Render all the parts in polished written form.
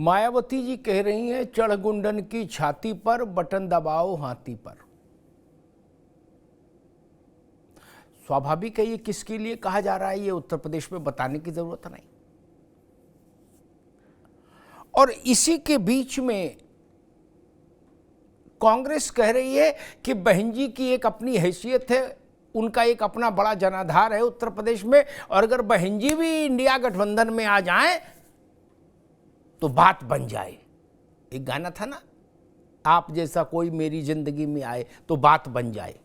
मायावती जी कह रही हैं चढ़ गुंडन की छाती पर बटन दबाओ हाथी पर। स्वाभाविक है, ये किसके लिए कहा जा रहा है ये उत्तर प्रदेश में बताने की जरूरत नहीं। और इसी के बीच में कांग्रेस कह रही है कि बहन जी की एक अपनी हैसियत है, उनका एक अपना बड़ा जनाधार है उत्तर प्रदेश में, और अगर बहन जी भी इंडिया गठबंधन में आ जाएं तो बात बन जाए। एक गाना था ना, आप जैसा कोई मेरी जिंदगी में आए तो बात बन जाए।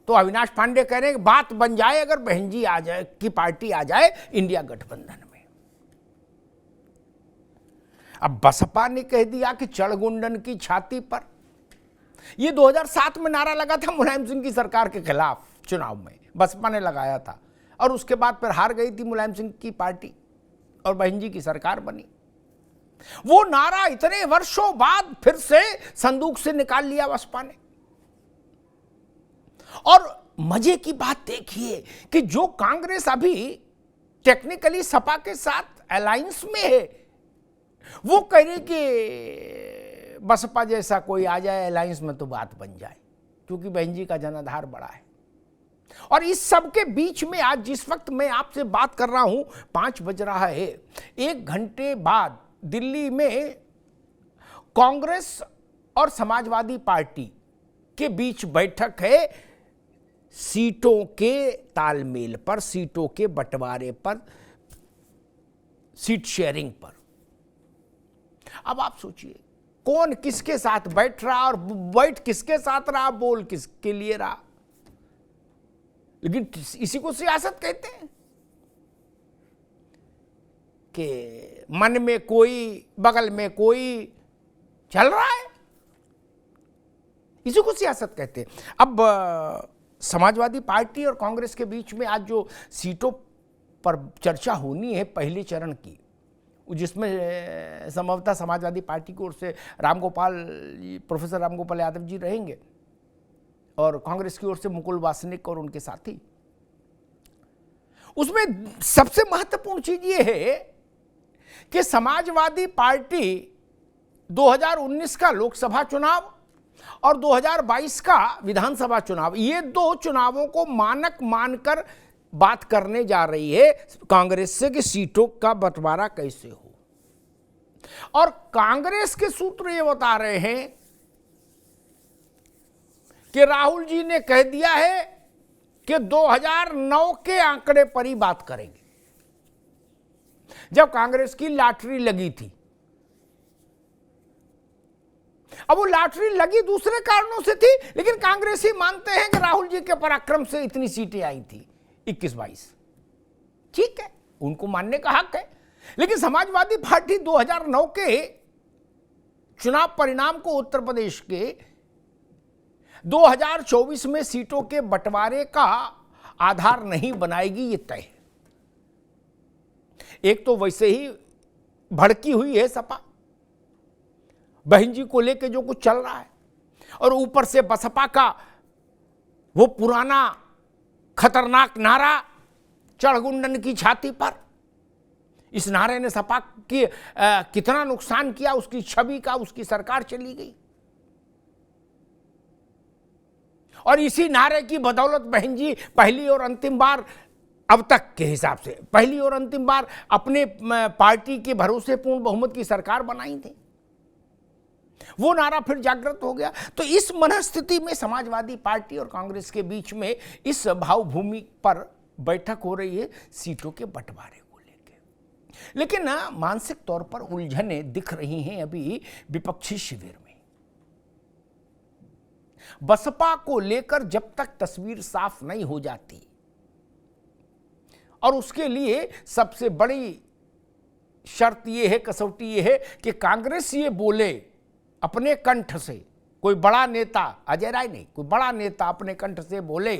तो अविनाश पांडे कह रहे हैं कि बात बन जाए अगर बहन जी आ जाए की पार्टी आ जाए इंडिया गठबंधन में। अब बसपा ने कह दिया कि चढ़ गुंडन की छाती पर। ये 2007 में नारा लगा था मुलायम सिंह की सरकार के खिलाफ चुनाव में, बसपा ने लगाया था, और उसके बाद फिर हार गई थी मुलायम सिंह की पार्टी और बहन जी की सरकार बनी। वो नारा इतने वर्षों बाद फिर से संदूक से निकाल लिया बसपा ने। और मजे की बात देखिए कि जो कांग्रेस अभी टेक्निकली सपा के साथ अलायंस में है, वो कह रही कि बसपा जैसा कोई आ जाए अलायंस में तो बात बन जाए, क्योंकि बहन जी का जनाधार बड़ा है। और इस सब के बीच में आज जिस वक्त मैं आपसे बात कर रहा हूं 5 बज रहा है, 1 घंटे बाद दिल्ली में कांग्रेस और समाजवादी पार्टी के बीच बैठक है सीटों के तालमेल पर, सीटों के बंटवारे पर, सीट शेयरिंग पर। अब आप सोचिए कौन किसके साथ बैठ रहा और बैठ किसके साथ रहा, बोल किसके लिए रहा। लेकिन इसी को सियासत कहते हैं कि मन में कोई बगल में कोई चल रहा है, इसी को सियासत कहते हैं। अब समाजवादी पार्टी और कांग्रेस के बीच में आज जो सीटों पर चर्चा होनी है पहले चरण की, जिसमें संभवतः समाजवादी पार्टी की ओर से प्रोफेसर रामगोपाल यादव जी रहेंगे और कांग्रेस की ओर से मुकुल वासनिक और उनके साथी। उसमें सबसे महत्वपूर्ण चीज ये है कि समाजवादी पार्टी 2019 का लोकसभा चुनाव और 2022 का विधानसभा चुनाव, ये 2 चुनावों को मानक मानकर बात करने जा रही है कांग्रेस से कि सीटों का बंटवारा कैसे हो। और कांग्रेस के सूत्र ये बता रहे हैं कि राहुल जी ने कह दिया है कि 2009 के आंकड़े पर ही बात करेंगे, जब कांग्रेस की लॉटरी लगी थी। अब वो लॉटरी लगी दूसरे कारणों से थी, लेकिन कांग्रेसी मानते हैं कि राहुल जी के पराक्रम से इतनी सीटें आई थी 21-22। ठीक है, उनको मानने का हक है। लेकिन समाजवादी पार्टी 2009 के चुनाव परिणाम को उत्तर प्रदेश के 2024 में सीटों के बंटवारे का आधार नहीं बनाएगी, ये तय है। एक तो वैसे ही भड़की हुई है सपा, बहन जी को लेके जो कुछ चल रहा है, और ऊपर से बसपा का वो पुराना खतरनाक नारा चढ़ गुंडन की छाती पर। इस नारे ने सपा की कितना नुकसान किया, उसकी छवि का, उसकी सरकार चली गई। और इसी नारे की बदौलत बहन जी पहली और अंतिम बार, अब तक के हिसाब से पहली और अंतिम बार अपने पार्टी के भरोसेपूर्ण बहुमत की सरकार बनाई थी। वो नारा फिर जागृत हो गया। तो इस मनस्थिति में समाजवादी पार्टी और कांग्रेस के बीच में इस भावभूमि पर बैठक हो रही है सीटों के बंटवारे को लेकर। लेकिन मानसिक तौर पर उलझने दिख रही हैं अभी विपक्षी शिविर में। बसपा को लेकर जब तक तस्वीर साफ नहीं हो जाती, और उसके लिए सबसे बड़ी शर्त यह है, कसौटी यह है कि कांग्रेस ये बोले अपने कंठ से, कोई बड़ा नेता, अजय राय नहीं, कोई बड़ा नेता अपने कंठ से बोले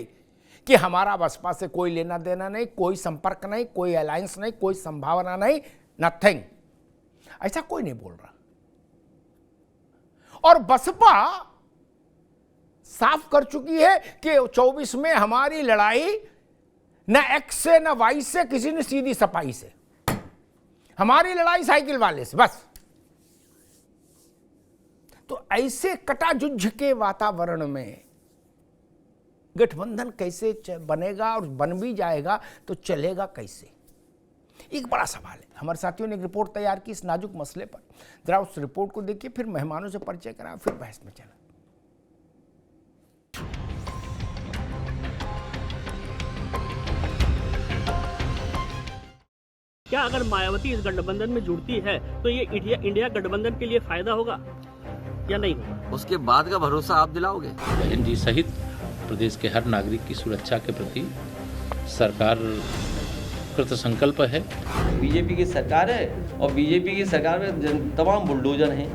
कि हमारा बसपा से कोई लेना देना नहीं, कोई संपर्क नहीं, कोई अलायंस नहीं, कोई संभावना नहीं, नथिंग, ऐसा कोई नहीं बोल रहा। और बसपा साफ कर चुकी है कि 24 में हमारी लड़ाई न एक्स से न वाई से, किसी ने सीधी सफाई से, हमारी लड़ाई साइकिल वाले से बस। तो ऐसे कटाजुज्ज के वातावरण में गठबंधन कैसे बनेगा और बन भी जाएगा तो चलेगा कैसे, एक बड़ा सवाल है। हमारे साथियों ने एक रिपोर्ट तैयार की इस नाजुक मसले पर। जरा उस रिपोर्ट को देखिए, फिर मेहमानों से परिचय कराएं, फिर बहस में चलें। क्या अगर मायावती इस गठबंधन में जुड़ती है तो ये इंडिया गठबंधन के लिए फायदा होगा या नहीं होगा? उसके बाद का भरोसा आप दिलाओगे? बहन जी सहित प्रदेश के हर नागरिक की सुरक्षा के प्रति सरकार कृत संकल्प है। बीजेपी की सरकार है और बीजेपी की सरकार में तमाम बुलडोजर हैं।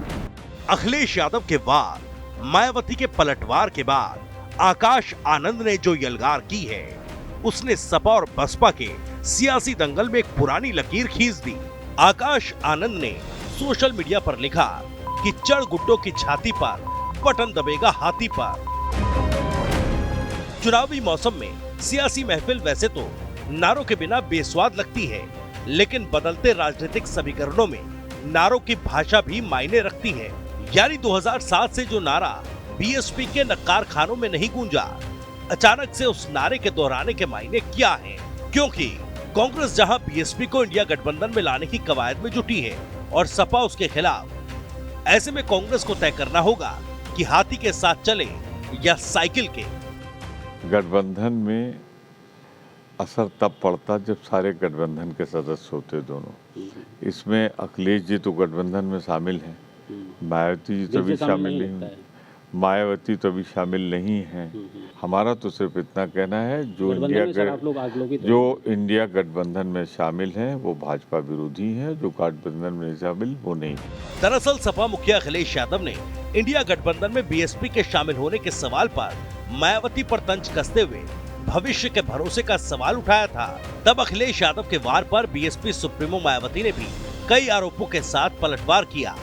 अखिलेश यादव के बाद, मायावती के पलटवार के बाद आकाश आनंद ने जो यलगार की है, उसने सपा और बसपा के सियासी दंगल में एक पुरानी लकीर खींच दी। आकाश आनंद ने सोशल मीडिया पर लिखा कि चढ़ गुड्डों की छाती पर बटन दबेगा हाथी पर। चुनावी मौसम में सियासी महफिल वैसे तो नारों के बिना बेस्वाद लगती है, लेकिन बदलते राजनीतिक समीकरणों में नारों की भाषा भी मायने रखती है। यानी 2007 से जो नारा बीएसपी के नक्कार खानों में नहीं गूंजा, अचानक से उस नारे के दोहराने के मायने क्या हैं? क्योंकि कांग्रेस जहां बीएसपी को इंडिया गठबंधन में लाने की कवायद में जुटी है और सपा उसके खिलाफ, ऐसे में कांग्रेस को तय करना होगा कि हाथी के साथ चले या साइकिल के। गठबंधन में असर तब पड़ता जब सारे गठबंधन के सदस्य होते दोनों। इसमें अखिलेश जी तो गठबंधन में शामिल हैं, मायावती जी तो भी शामिल नहीं, मायावती तो भी शामिल नहीं है। हमारा तो सिर्फ इतना कहना है जो इंडिया गठबंधन में शामिल हैं वो भाजपा विरोधी हैं, जो गठबंधन में शामिल वो नहीं। दरअसल सपा मुखिया अखिलेश यादव ने इंडिया गठबंधन में बीएसपी के शामिल होने के सवाल पर मायावती पर तंज कसते हुए भविष्य के भरोसे का सवाल उठाया था। तब अखिलेश यादव के वार पर बीएसपी सुप्रीमो मायावती ने भी कई आरोपों के साथ पलटवार किया।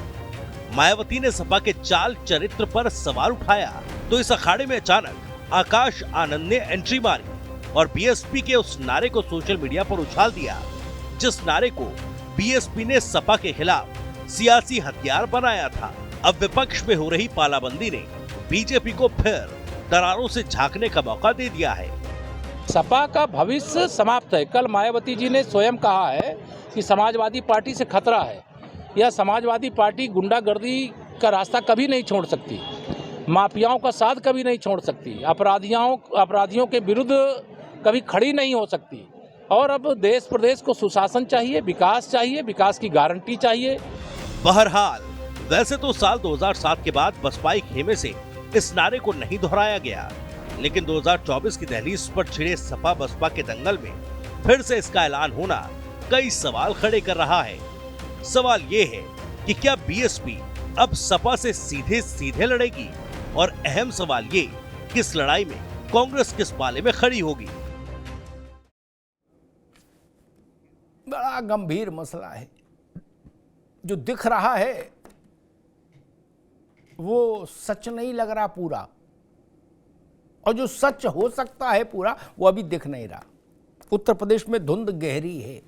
मायावती ने सपा के चाल चरित्र पर सवाल उठाया तो इस अखाड़े में अचानक आकाश आनंद ने एंट्री मारी और बीएसपी के उस नारे को सोशल मीडिया पर उछाल दिया, जिस नारे को बीएसपी ने सपा के खिलाफ सियासी हथियार बनाया था। अब विपक्ष में हो रही पालाबंदी ने बीजेपी को फिर दरारों से झांकने का मौका दे दिया है। सपा का भविष्य समाप्त है। कल मायावती जी ने स्वयं कहा है कि समाजवादी पार्टी से खतरा है, यह समाजवादी पार्टी गुंडागर्दी का रास्ता कभी नहीं छोड़ सकती, माफियाओं का साथ कभी नहीं छोड़ सकती, अपराधियों के विरुद्ध कभी खड़ी नहीं हो सकती। और अब देश प्रदेश को सुशासन चाहिए, विकास की गारंटी चाहिए। बहरहाल वैसे तो साल 2007 के बाद बसपाई खेमे से इस नारे को नहीं दोहराया गया, लेकिन 2024 की दहलीज पर छिड़े सपा बसपा के दंगल में फिर से इसका ऐलान होना कई सवाल खड़े कर रहा है। सवाल ये है कि क्या बीएसपी अब सपा से सीधे लड़ेगी, और अहम सवाल ये कि इस लड़ाई में कांग्रेस किस पाले में खड़ी होगी। बड़ा गंभीर मसला है। जो दिख रहा है वो सच नहीं लग रहा पूरा, और जो सच हो सकता है पूरा वो अभी दिख नहीं रहा। उत्तर प्रदेश में धुंध गहरी है।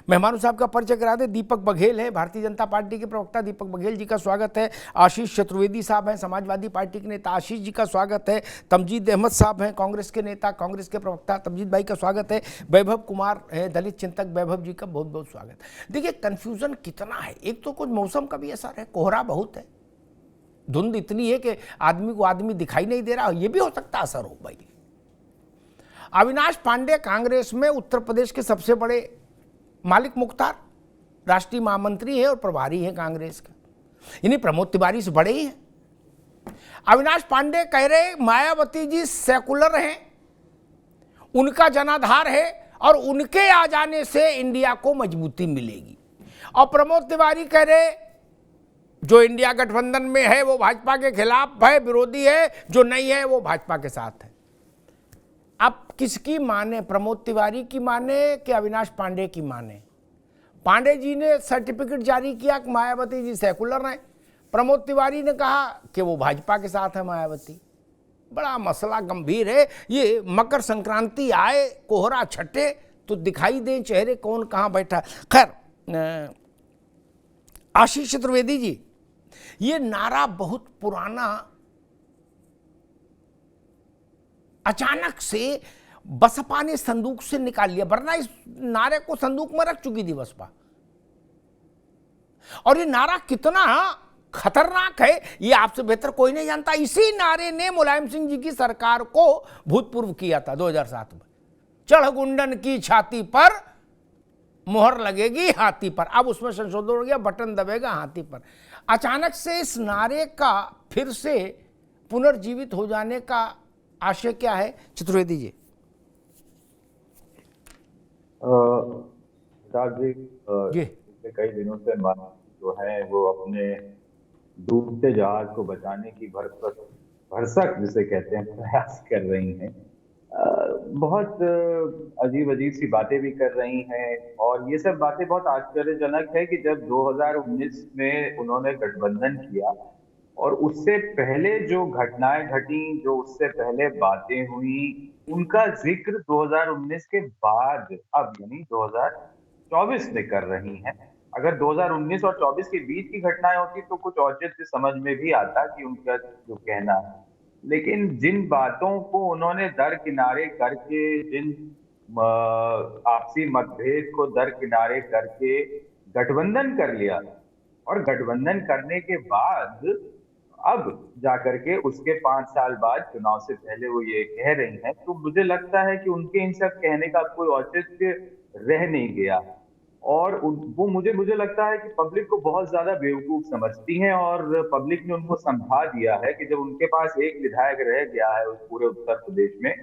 मेहमानों साहब का परिचय करा दे। दीपक बघेल है, भारतीय जनता पार्टी के प्रवक्ता, दीपक बघेल जी का स्वागत है। आशीष चतुर्वेदी साहब हैं, समाजवादी पार्टी के नेता, आशीष जी का स्वागत है। तमजीद अहमद साहब हैं, कांग्रेस के नेता, कांग्रेस के प्रवक्ता, तमजीद भाई का स्वागत है। वैभव कुमार है, दलित चिंतक, वैभव जी का बहुत बहुत स्वागत। देखिए कन्फ्यूजन कितना है। एक तो कुछ मौसम का भी असर है, कोहरा बहुत है, धुंध इतनी है कि आदमी को आदमी दिखाई नहीं दे रहा, ये भी हो सकता असर हो भाई। अविनाश पांडे कांग्रेस में उत्तर प्रदेश के सबसे बड़े, मालिक मुख्तार राष्ट्रीय महामंत्री है और प्रभारी है कांग्रेस का, यानी प्रमोद तिवारी से बड़े ही हैं। अविनाश पांडे कह रहे मायावती जी सेकुलर हैं, उनका जनाधार है और उनके आ जाने से इंडिया को मजबूती मिलेगी। और प्रमोद तिवारी कह रहे जो इंडिया गठबंधन में है वो भाजपा के खिलाफ है, विरोधी है, जो नहीं है वो भाजपा के साथ है। अब किसकी माने, प्रमोद तिवारी की माने कि अविनाश पांडे की माने? पांडे जी ने सर्टिफिकेट जारी किया कि मायावती जी सेकुलर हैं, प्रमोद तिवारी ने कहा कि वो भाजपा के साथ है मायावती। बड़ा मसला गंभीर है। ये मकर संक्रांति आए, कोहरा छटे तो दिखाई दे चेहरे कौन कहाँ बैठा। खैर आशीष चतुर्वेदी जी, ये नारा बहुत पुराना अचानक से बसपा ने संदूक से निकाल लिया, वरना इस नारे को संदूक में रख चुकी थी बसपा। और ये नारा कितना खतरनाक है ये आपसे बेहतर कोई नहीं जानता। इसी नारे ने मुलायम सिंह जी की सरकार को भूतपूर्व किया था 2007 में। चढ़ गुंडन की छाती पर मुहर लगेगी हाथी पर। अब उसमें संशोधन हो गया, बटन दबेगा हाथी पर। अचानक से इस नारे का फिर से पुनर्जीवित हो जाने का आशय क्या है चतुर्वेदी जी? साहब जी, पिछले कई दिनों से जो है वो अपने डूबते जहाज को बचाने की भरसक जिसे कहते हैं प्रयास कर रही हैं। बहुत अजीब अजीब सी बातें भी कर रही हैं, और ये सब बातें बहुत आश्चर्यजनक है कि जब 2019 में उन्होंने गठबंधन किया और उससे पहले जो घटनाएं घटी, जो उससे पहले बातें हुई, उनका जिक्र 2019 के बाद अब यानी 2024 में कर रही हैं। अगर 2019 और 24 के बीच की घटनाएं होती तो कुछ औचित्य समझ में भी आता कि उनका जो कहना है, लेकिन जिन बातों को उन्होंने दरकिनारे करके, जिन आपसी मतभेद को दरकिनारे करके गठबंधन कर लिया, और गठबंधन करने के बाद अब जाकर के उसके 5 साल बाद चुनाव से पहले वो ये कह रही हैं, तो मुझे लगता है कि उनके इन सब कहने का कोई औचित्य रह नहीं गया। और वो मुझे लगता है कि पब्लिक को बहुत ज्यादा बेवकूफ समझती हैं, और पब्लिक ने उनको समझा दिया है कि जब उनके पास एक विधायक रह गया है उस पूरे उत्तर प्रदेश में,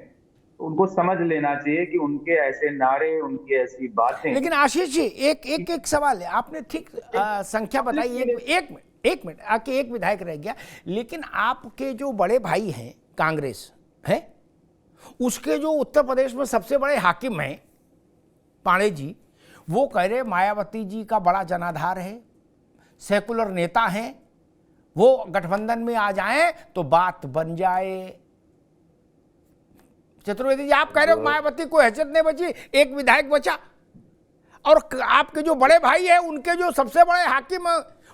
तो उनको समझ लेना चाहिए कि उनके ऐसे नारे, उनकी ऐसी बातें। लेकिन आशीष जी, एक सवाल है। आपने ठीक संख्या बताई, एक मिनट आके एक विधायक रह गया, लेकिन आपके जो बड़े भाई हैं कांग्रेस है, उसके जो उत्तर प्रदेश में सबसे बड़े हाकिम हैं पांडे जी, वो कह रहे मायावती जी का बड़ा जनाधार है, सेकुलर नेता हैं, वो गठबंधन में आ जाएं तो बात बन जाए। चतुर्वेदी जी, आप कह रहे हो मायावती को हैसियत नहीं बची, एक विधायक बचा, और आपके जो बड़े भाई हैं उनके जो सबसे बड़े हाकिम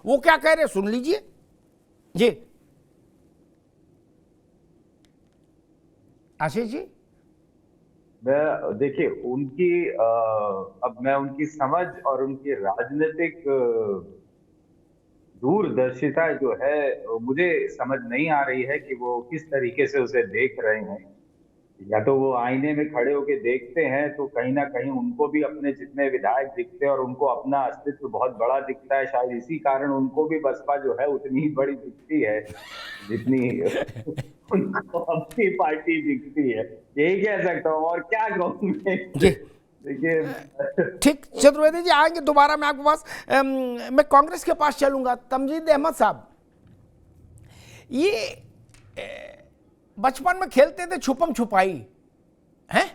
वो क्या कह रहे, सुन लीजिए जी। आशीष जी, देखिए उनकी अब मैं उनकी समझ और उनकी राजनीतिक दूरदर्शिता जो है मुझे समझ नहीं आ रही है कि वो किस तरीके से उसे देख रहे हैं। या तो वो आईने में खड़े होके देखते हैं तो कहीं ना कहीं उनको भी अपने जितने विधायक दिखते हैं और उनको अपना अस्तित्व बहुत बड़ा दिखता है, शायद इसी कारण उनको भी बसपा जो है उतनी ही बड़ी दिखती है जितनी उनको अपनी पार्टी दिखती है। यही कह सकता हूँ, और क्या कहूँ मैं। देखिए ठीक, चतुर्वेदी जी आएंगे दोबारा मैं आपके पास। मैं कांग्रेस के पास चलूंगा। तमजीद अहमद साहब, ये बचपन में खेलते थे छुपम छुपाई, हैं?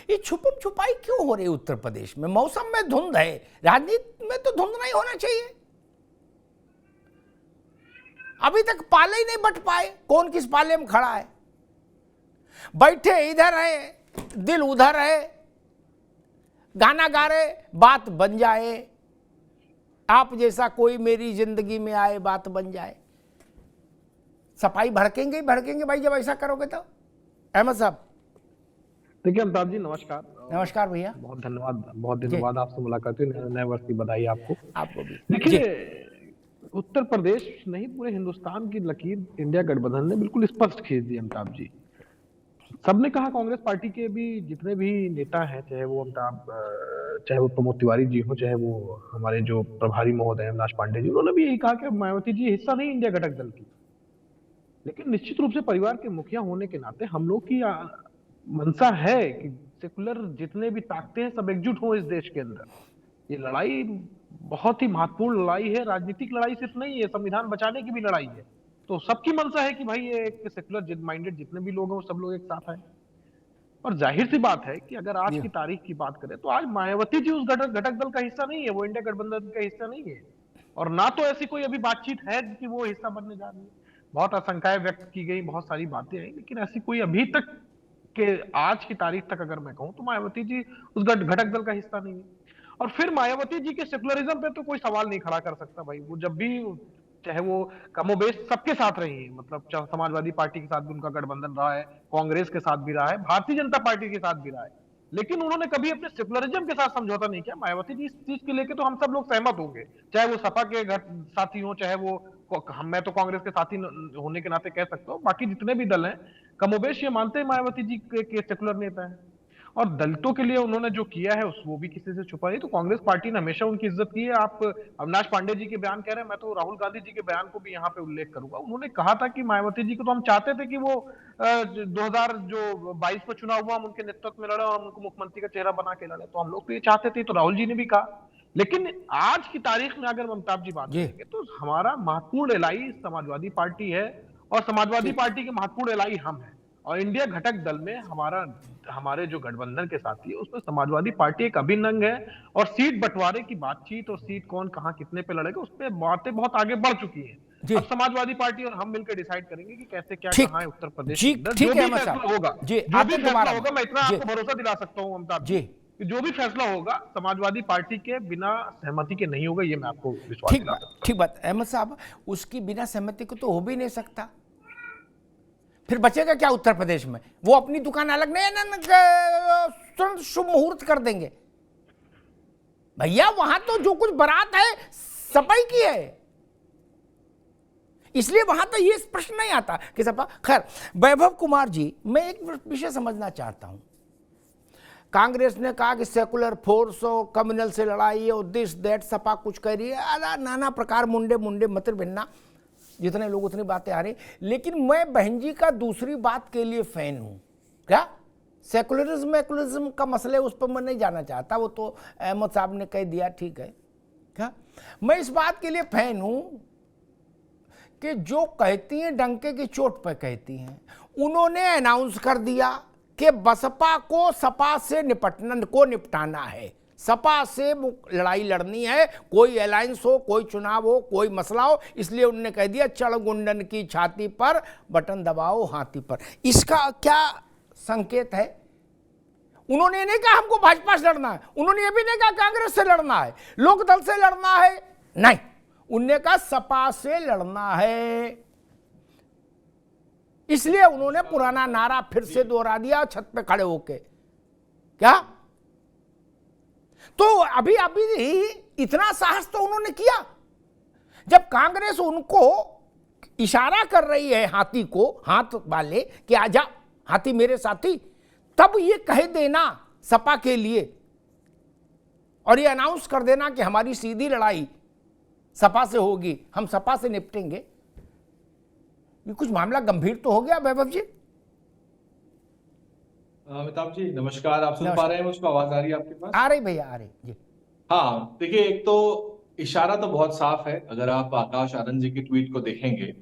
ये छुपम छुपाई क्यों हो रही है उत्तर प्रदेश में? मौसम में धुंध है, राजनीति में तो धुंध नहीं होना चाहिए। अभी तक पाले ही नहीं बट पाए, कौन किस पाले में खड़ा है। बैठे इधर है, दिल उधर है, गाना गा रहे, बात बन जाए, आप जैसा कोई मेरी जिंदगी में आए, बात बन जाए। सफाई भड़केंगे ही भड़केंगे भाई जब ऐसा करोगे तो। अहमद साहब, देखिए अमिताभ जी, नमस्कार। नमस्कार भैया, बहुत धन्यवाद, बहुत दिनों बाद आपसे मुलाकात हुई, नए वर्ष की बधाई आपको। आपको भी। देखिए उत्तर प्रदेश नहीं, पूरे हिंदुस्तान की लकीर इंडिया गठबंधन ने बिल्कुल स्पष्ट खींच दी अमिताभ जी। सबने कहा, कांग्रेस पार्टी के भी जितने भी नेता हैं, चाहे वो अमिताभ, चाहे वो प्रमोद तिवारी जी हो, चाहे वो हमारे जो प्रभारी महोदय अविनाश पांडे जी, उन्होंने भी यही कहा कि मायावती जी हिस्सा नहीं इंडिया घटक दल की। लेकिन निश्चित रूप से परिवार के मुखिया होने के नाते हम लोग की मंशा है कि सेकुलर जितने भी ताकतें हैं सब एकजुट हो इस देश के अंदर। ये लड़ाई बहुत ही महत्वपूर्ण लड़ाई है, राजनीतिक लड़ाई सिर्फ नहीं है, संविधान बचाने की भी लड़ाई है। तो सबकी मंशा है कि भाई ये एक सेकुलर माइंडेड जितने भी लोग हैं वो सब लोग एक साथ आए। और जाहिर सी बात है कि अगर आज की तारीख की बात करें तो आज मायावती जी उस घटक दल का हिस्सा नहीं है, वो इंडिया गठबंधन का हिस्सा नहीं है, और ना तो ऐसी कोई अभी बातचीत है कि वो हिस्सा बनने जा रही है। बहुत आशंकाएं व्यक्त की गई, बहुत सारी बातें आई, लेकिन ऐसी कोई अभी तक के आज की तारीख तक अगर मैं कहूं तो मायावती जी उस घटक दल का हिस्सा नहीं है। और फिर मायावती जी के सेकुलरिज्म पे तो कोई सवाल नहीं खड़ा कर सकता भाई। वो जब भी, चाहे वो कमोबेश सबके साथ रही है, मतलब चाहे समाजवादी पार्टी के साथ भी उनका गठबंधन रहा है, कांग्रेस के साथ भी रहा है, भारतीय जनता पार्टी के साथ भी रहा है, लेकिन उन्होंने कभी अपने सेकुलरिज्म के साथ समझौता नहीं किया। मायावती जी इस चीज के लेके तो हम सब लोग सहमत होंगे, चाहे वो सपा के साथी हो, चाहे वो मैं तो कांग्रेस के साथी होने के नाते कह सकता हूँ, बाकी जितने भी दल हैं कमोबेश ये मानते हैं मायावती जी के सेकुलर नेता है। और दलितों के लिए उन्होंने जो किया है वो भी किसी से छुपा नहीं। तो कांग्रेस पार्टी ने हमेशा उनकी इज्जत की है। आप अविनाश पांडे जी के बयान कह रहे हैं, मैं तो राहुल गांधी जी के बयान को भी यहाँ पे उल्लेख करूंगा। उन्होंने कहा था कि मायावती जी को तो हम चाहते थे कि वो 2022 में चुनाव हुआ, हम उनके नेतृत्व में लड़े और उनको मुख्यमंत्री का चेहरा बना के लड़े, तो हम लोग तो ये चाहते थे। तो राहुल जी ने भी कहा। लेकिन आज की तारीख में अगर अमिताभ जी बात करेंगे तो हमारा महत्वपूर्ण एलाई समाजवादी पार्टी है, और समाजवादी पार्टी के महत्वपूर्ण एलाई हम हैं। और इंडिया घटक दल में हमारे जो गठबंधन के साथी है उसमें समाजवादी पार्टी एक अभिन्न अंग है। और सीट बंटवारे की बातचीत और सीट कौन कहां कितने पे लड़ेगा उस पर बातें बहुत आगे बढ़ चुकी हैं। अब समाजवादी पार्टी और हम मिलकर डिसाइड करेंगे कि कैसे क्या कहां है उत्तर प्रदेश जी, के अंदर। ठीक जो है भी फैसला होगा, जी, जो भी फैसला होगा, मैं इतना जी, आपको भरोसा दिला सकता हूं अमिताभ जी, कि जो भी फैसला होगा समाजवादी पार्टी के बिना सहमति के नहीं होगा, ये मैं आपको विश्वास दिला सकता हूं। ठीक बात अहमद साहब, उसकी बिना सहमति को तो हो भी नहीं सकता। फिर बचेगा क्या उत्तर प्रदेश में? वो अपनी दुकान अलग नहीं तुरंत शुभ मुहूर्त कर देंगे भैया। वहां तो जो कुछ बारात है सपाई की है, इसलिए वहां तो ये प्रश्न नहीं आता कि सपा। खैर वैभव कुमार जी, मैं एक विषय समझना चाहता हूं। कांग्रेस ने कहा कि सेकुलर फोर्स और कम्युनल से लड़ाई और दिस दैट, सपा कुछ कह रही है, नाना प्रकार मुंडे मुंडे मत भिन्ना, जितने लोग उतनी बातें आ रही। लेकिन मैं बहन जी का दूसरी बात के लिए फैन हूं। क्या सेकुलरिज्म का मसले, उस पर मैं नहीं जाना चाहता, वो तो अहमद साहब ने कह दिया, ठीक है। क्या मैं इस बात के लिए फैन हूं कि जो कहती हैं डंके की चोट पर कहती हैं। उन्होंने अनाउंस कर दिया कि बसपा को सपा से निपटाना है, सपा से लड़ाई लड़नी है, कोई अलायंस हो, कोई चुनाव हो, कोई मसला हो। इसलिए उन्होंने कह दिया चढ़ गुंडन की छाती पर बटन दबाओ हाथी पर। इसका क्या संकेत है? उन्होंने ये नहीं कहा हमको भाजपा से लड़ना है, उन्होंने ये भी नहीं कहा कांग्रेस से लड़ना है, लोकदल से लड़ना है, नहीं, उन्होंने कहा सपा से लड़ना है। इसलिए उन्होंने पुराना नारा फिर से दोहरा दिया छत पे खड़े होके। क्या तो अभी इतना साहस तो उन्होंने किया जब कांग्रेस उनको इशारा कर रही है हाथी को, हाथ वाले कि आजा हाथी मेरे साथी, तब ये कह देना सपा के लिए और ये अनाउंस कर देना कि हमारी सीधी लड़ाई सपा से होगी, हम सपा से निपटेंगे, ये कुछ मामला गंभीर तो हो गया वैभव जी। अमिताभ जी नमस्कार, आप सुन पा रहे हैं मुझको? आवाज आ रही है आपके पास? आ रही भैया, आ रही जी। हाँ देखिए, एक तो इशारा तो बहुत साफ है। अगर आप आकाश आनंद जी की ट्वीट को देखेंगे